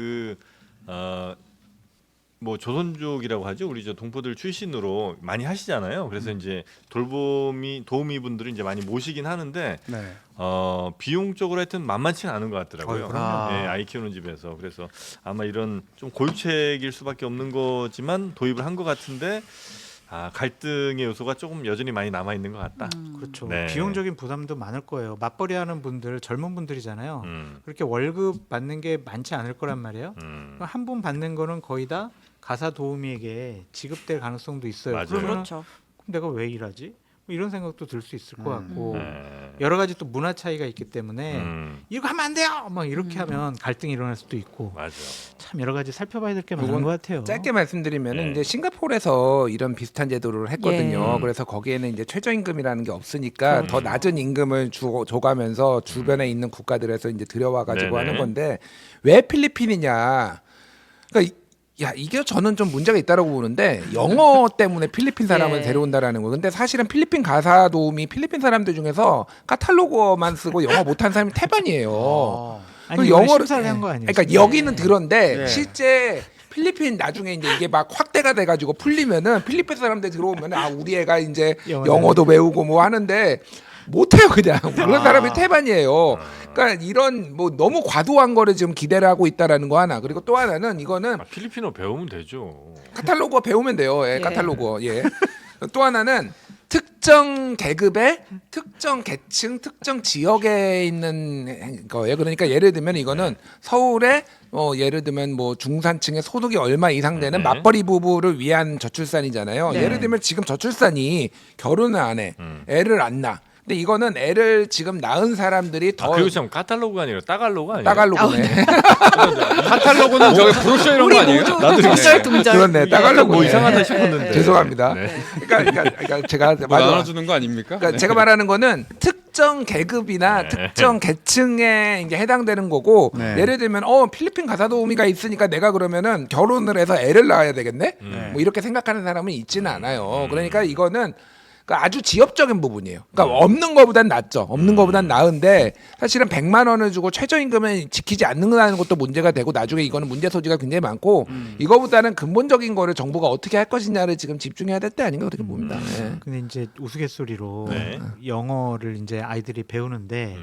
뭐 조선족이라고 하죠. 우리 저 동포들 출신으로 많이 하시잖아요. 그래서 이제 도우미 분들을 이제 많이 모시긴 하는데 네. 비용적으로 하여튼 만만치는 않은 것 같더라고요. 그럼요. 예, 아이 키우는 집에서. 그래서 아마 이런 좀 골책일 수밖에 없는 거지만 도입을 한 것 같은데 갈등의 요소가 조금 여전히 많이 남아 있는 것 같다. 그렇죠. 네. 비용적인 부담도 많을 거예요. 맞벌이 하는 분들 젊은 분들이잖아요. 음. 그렇게 월급 받는 게 많지 않을 거란 말이에요. 한 분 받는 거는 거의 다 가사 도우미에게 지급될 가능성도 있어요. 맞아요. 그러면 그렇죠. 내가 왜 일하지? 뭐 이런 생각도 들 수 있을 것 같고 네. 여러 가지 또 문화 차이가 있기 때문에 이거 하면 안 돼요. 막 이렇게 하면 갈등이 일어날 수도 있고 맞아. 참 여러 가지 살펴봐야 될 게 많은 그건 것 같아요. 짧게 말씀드리면 네. 이제 싱가포르에서 이런 비슷한 제도를 했거든요. 예. 그래서 거기에는 이제 최저임금이라는 게 없으니까 더 그렇죠. 낮은 임금을 줘가면서 주변에 있는 국가들에서 이제 들여와가지고 네네. 하는 건데 왜 필리핀이냐? 그러니까 이게 저는 좀 문제가 있다라고 보는데 영어 때문에 필리핀 사람을 예. 데려온다라는 거. 근데 사실은 필리핀 가사 도우미 필리핀 사람들 중에서 카탈로그만 쓰고 영어 못하는 사람이 태반이에요. 아니 이거 심사를 한 거 아니에요? 그러니까 여기는 그런데 네. 실제 필리핀 나중에 이제 이게 막 확대가 돼가지고 풀리면은 필리핀 사람들 들어오면 우리 애가 이제 영어도 배우고 뭐 하는데 못해요 그냥 그런 사람이 태반이에요. 그러니까 이런 뭐 너무 과도한 거를 지금 기대를 하고 있다라는 거 하나. 그리고 또 하나는 이거는 필리핀어 배우면 되죠. 카탈로그 배우면 돼요. 예, 예. 카탈로그. 예. 또 하나는 특정 계급의 특정 계층, 특정 지역에 있는 거예요. 그러니까 예를 들면 이거는 서울에 예를 들면 뭐 중산층의 소득이 얼마 이상 되는 네. 맞벌이 부부를 위한 저출산이잖아요. 네. 예를 들면 지금 저출산이 결혼을 안 해, 애를 안 낳아. 근데 이거는 애를 지금 낳은 사람들이 더 그리고 참 카탈로그가 아니라 따갈로그 아니에요? 따갈로그네. 카탈로그는 저기 브로셔 이런 거 아니에요? 나도 둥절둥절. 그렇네. 따갈로그 뭐 이상하다 싶었는데. 죄송합니다. 네. 그러니까 제가 뭐 나눠주는 거 아닙니까? 그러니까 제가 말하는 거는 특정 계급이나 네. 특정 계층에 이제 해당되는 거고 네. 예를 들면 필리핀 가사 도우미가 있으니까 내가 그러면은 결혼을 해서 애를 낳아야 되겠네. 뭐 이렇게 생각하는 사람은 있지는 않아요. 그러니까 이거는 그러니까 아주 지엽적인 부분이에요. 그러니까 없는 거보단 낫죠. 없는 거보단 나은데 사실은 100만 원을 주고 최저임금을 지키지 않는다는 것도 문제가 되고 나중에 이거는 문제 소지가 굉장히 많고 이거보다는 근본적인 거를 정부가 어떻게 할 것이냐를 지금 집중해야 될 때 아닌가 그렇게 봅니다. 예. 근데 이제 우스갯소리로 네. 영어를 이제 아이들이 배우는데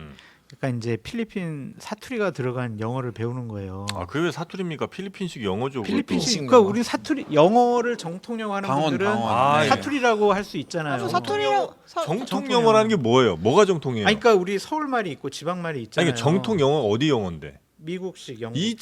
약간 이제 필리핀 사투리가 들어간 영어를 배우는 거예요. 아, 그게 왜 사투리입니까? 필리핀식 영어죠. 필리핀식. 그것도. 그러니까 우리 사투리 영어를 정통 영어하는 방언, 분들은 방언. 아, 예. 사투리라고 할 수 있잖아요. 사투리라고 정통 영어라는 게 뭐예요? 뭐가 정통이에요? 아니, 그러니까 우리 서울 말이 있고 지방 말이 아니, 있잖아요. 이게 정통 영어 어디 영어인데? 미국식 영어. 이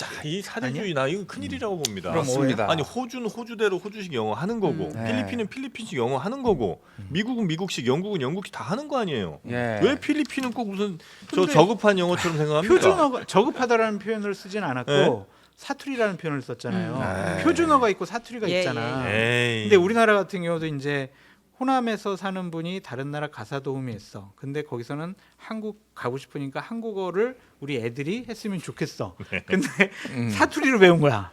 사대주의 나 이거 큰일이라고 봅니다. 그렇습니다. 아니 호주는 호주대로 호주식 영어 하는 거고 네. 필리핀은 필리핀식 영어 하는 거고 미국은 미국식, 영국은 영국식 다 하는 거 아니에요. 예. 왜 필리핀은 꼭 무슨 저 근데 저급한 영어처럼 생각합니까? 표준어가 저급하다라는 표현을 쓰진 않았고 네. 사투리라는 표현을 썼잖아요. 네. 표준어가 있고 사투리가 예, 있잖아. 에이. 근데 우리나라 같은 경우도 이제 호남에서 사는 분이 다른 나라 가사 도우미 했어. 근데 거기서는 한국 가고 싶으니까 한국어를 우리 애들이 했으면 좋겠어. 근데 사투리로 배운 거야.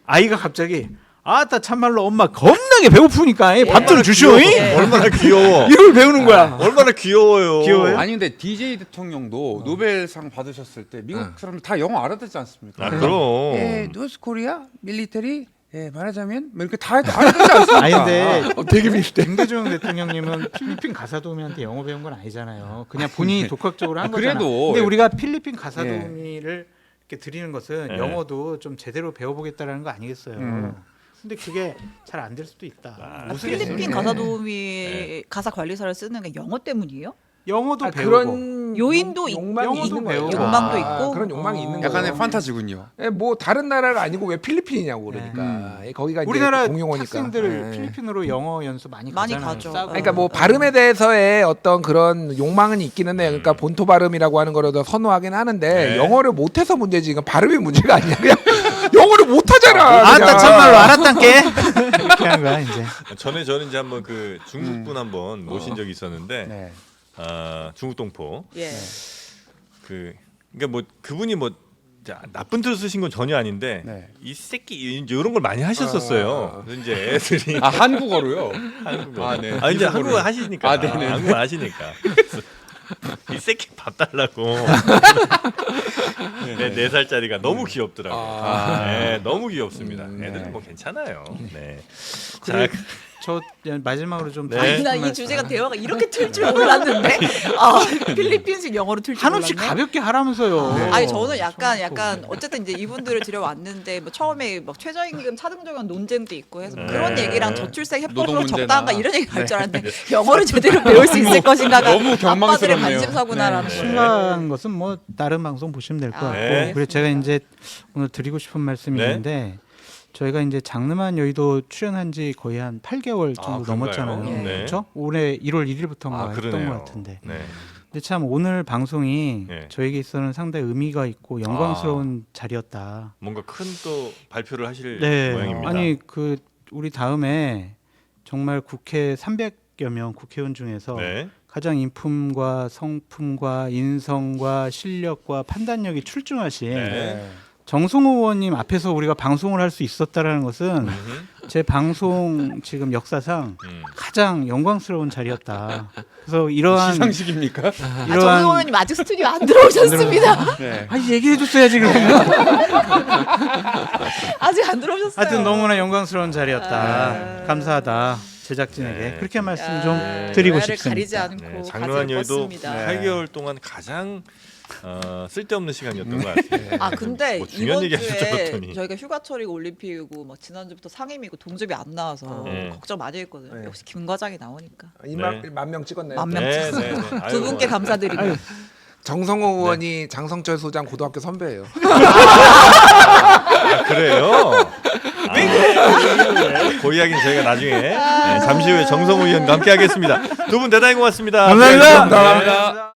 아이가 갑자기 아따 참말로 엄마 겁나게 배고프니까 밥 좀 주시오. 얼마나 귀여워. 이걸 배우는 거야. 얼마나 귀여워요. 귀여워요? 아니 근데 DJ 대통령도 노벨상 받으셨을 때 미국 사람들 다 영어 알아듣지 않습니까? 아, 그럼. 예, 노스 코리아 밀리터리 예, 말하자면 뭐 이렇게 다 알아듣지 않습니까? 아니 근데 되게 비슷해. 김대중 대통령님은 필리핀 가사 도우미한테 영어 배운 건 아니잖아요. 그냥 본인이 독학적으로 한 거잖아. 그래도 근데 우리가 필리핀 가사 예. 도우미를 이렇게 드리는 것은 예. 영어도 좀 제대로 배워보겠다라는 거 아니겠어요. 근데 그게 잘 안 될 수도 있다. 필리핀 가사 도우미 가사 관리사를 쓰는 게 영어 때문이에요? 영어도 배우고 그런 요인도 욕망이 영어도 있는 거예요. 배우고. 욕망도 있고? 그런 욕망이 있는 거예요. 약간의 판타지군요. 예, 뭐 다른 나라가 아니고 왜 필리핀이냐고 그러니까 예, 거기가 이제 우리나라 공용어니까. 학생들 예. 필리핀으로 영어 연수 많이 많이 가잖아요. 가죠. 싸고. 그러니까 뭐 발음에 대해서의 어떤 그런 욕망은 있기는 해요. 그러니까 본토 발음이라고 하는 거를 더 선호하긴 하는데 네. 영어를 못해서 문제지 이건 발음이 문제가 아니야. 그냥 영어를 못하잖아. 아따 그냥. 참말로 알았단께 이렇게 하는 거야 이제. 전에 저는 이제 한번 그 중국분 한번 모신 적이 있었는데 네. 아, 중국 동포 예. 그러니까 뭐 그분이 뭐 자, 나쁜 뜻을 쓰신 건 전혀 아닌데 네. 이 새끼 이런 걸 많이 하셨었어요. 그래서 이제 애들이 아 한국어로요? 한국어. 아, 네. 아 이제 한국어를. 한국어 하시니까. 아, 네네. 한국어 하시니까. 그래서 이 새끼 밥 달라고. 네, 4살짜리가 너무 귀엽더라고요. 네, 너무 귀엽습니다. 애들은 뭐 괜찮아요. 네. 자, 저 마지막으로 좀 네. 아니, 나 이 주제가 대화가 이렇게 틀 줄 몰랐는데 아 필리핀식 영어로 틀 줄 몰랐네. 한없이 가볍게 하라면서요. 아니 저는 약간 어쨌든 이제 이분들을 들여왔는데 뭐 처음에 막 최저임금 차등적용 논쟁도 있고 해서 그런 얘기랑 저출생 노동 해법으로 문제나. 적당한가 이런 얘기 할 줄 알았는데 영어를 제대로 배울 수 있을 것인가가 너무 아빠들의 경망스럽네요. 관심사구나라는 거예요. 심각한 것은 뭐 다른 방송 보시면 될 것 같고 네. 그리고 제가 이제 오늘 드리고 싶은 말씀이 네. 있는데 저희가 이제 장르만 여의도 출연한 지 거의 한 8개월 정도 그런가요? 넘었잖아요. 네. 그렇죠? 올해 1월 1일부터인가 했던 그러네요. 것 같은데. 네. 근데 참 오늘 방송이 네. 저에게 있어서는 상당히 의미가 있고 영광스러운 자리였다. 뭔가 큰 또 발표를 하실 네. 모양입니다. 아니 그 우리 다음에 정말 국회 300여 명 국회의원 중에서 네. 가장 인품과 성품과 인성과 실력과 판단력이 출중하신 네. 정성호 의원님 앞에서 우리가 방송을 할 수 있었다라는 것은 제 방송 지금 역사상 가장 영광스러운 자리였다. 그래서 이러한 시상식입니까? 아, 정승호 의원님 아직 스튜디오 안 들어오셨습니다. 네. 아 얘기해 줬어야지 그러면. 아직 안 들어오셨어요. 하여튼 너무나 영광스러운 자리였다. 감사하다. 제작진에게 네. 그렇게 말씀 야, 좀 드리고 대화를 싶습니다. 가리지 않고 네, 가지를 장르한 여의도 뻗습니다. 8개월 동안 가장 쓸데없는 시간이었던 것 같아요. 아 근데 뭐 중요한 이번 얘기 하실 줄 주에 알았더니. 저희가 휴가철이고 올림픽이고 막 지난주부터 상임이고 동접이 안 나와서 네. 걱정 많이 했거든요. 네. 역시 김 과장이 나오니까 네. 만명 찍었네요. 만 명. 네, 네, 네. 두 아유, 분께 감사드리고 정성호 의원이 장성철 소장 고등학교 선배예요. 그래요? 그 이야기는 저희가 나중에 잠시 후에 정성우 의원과 함께 하겠습니다. 두 분 대단히 고맙습니다. 감사합니다. 네. 감사합니다.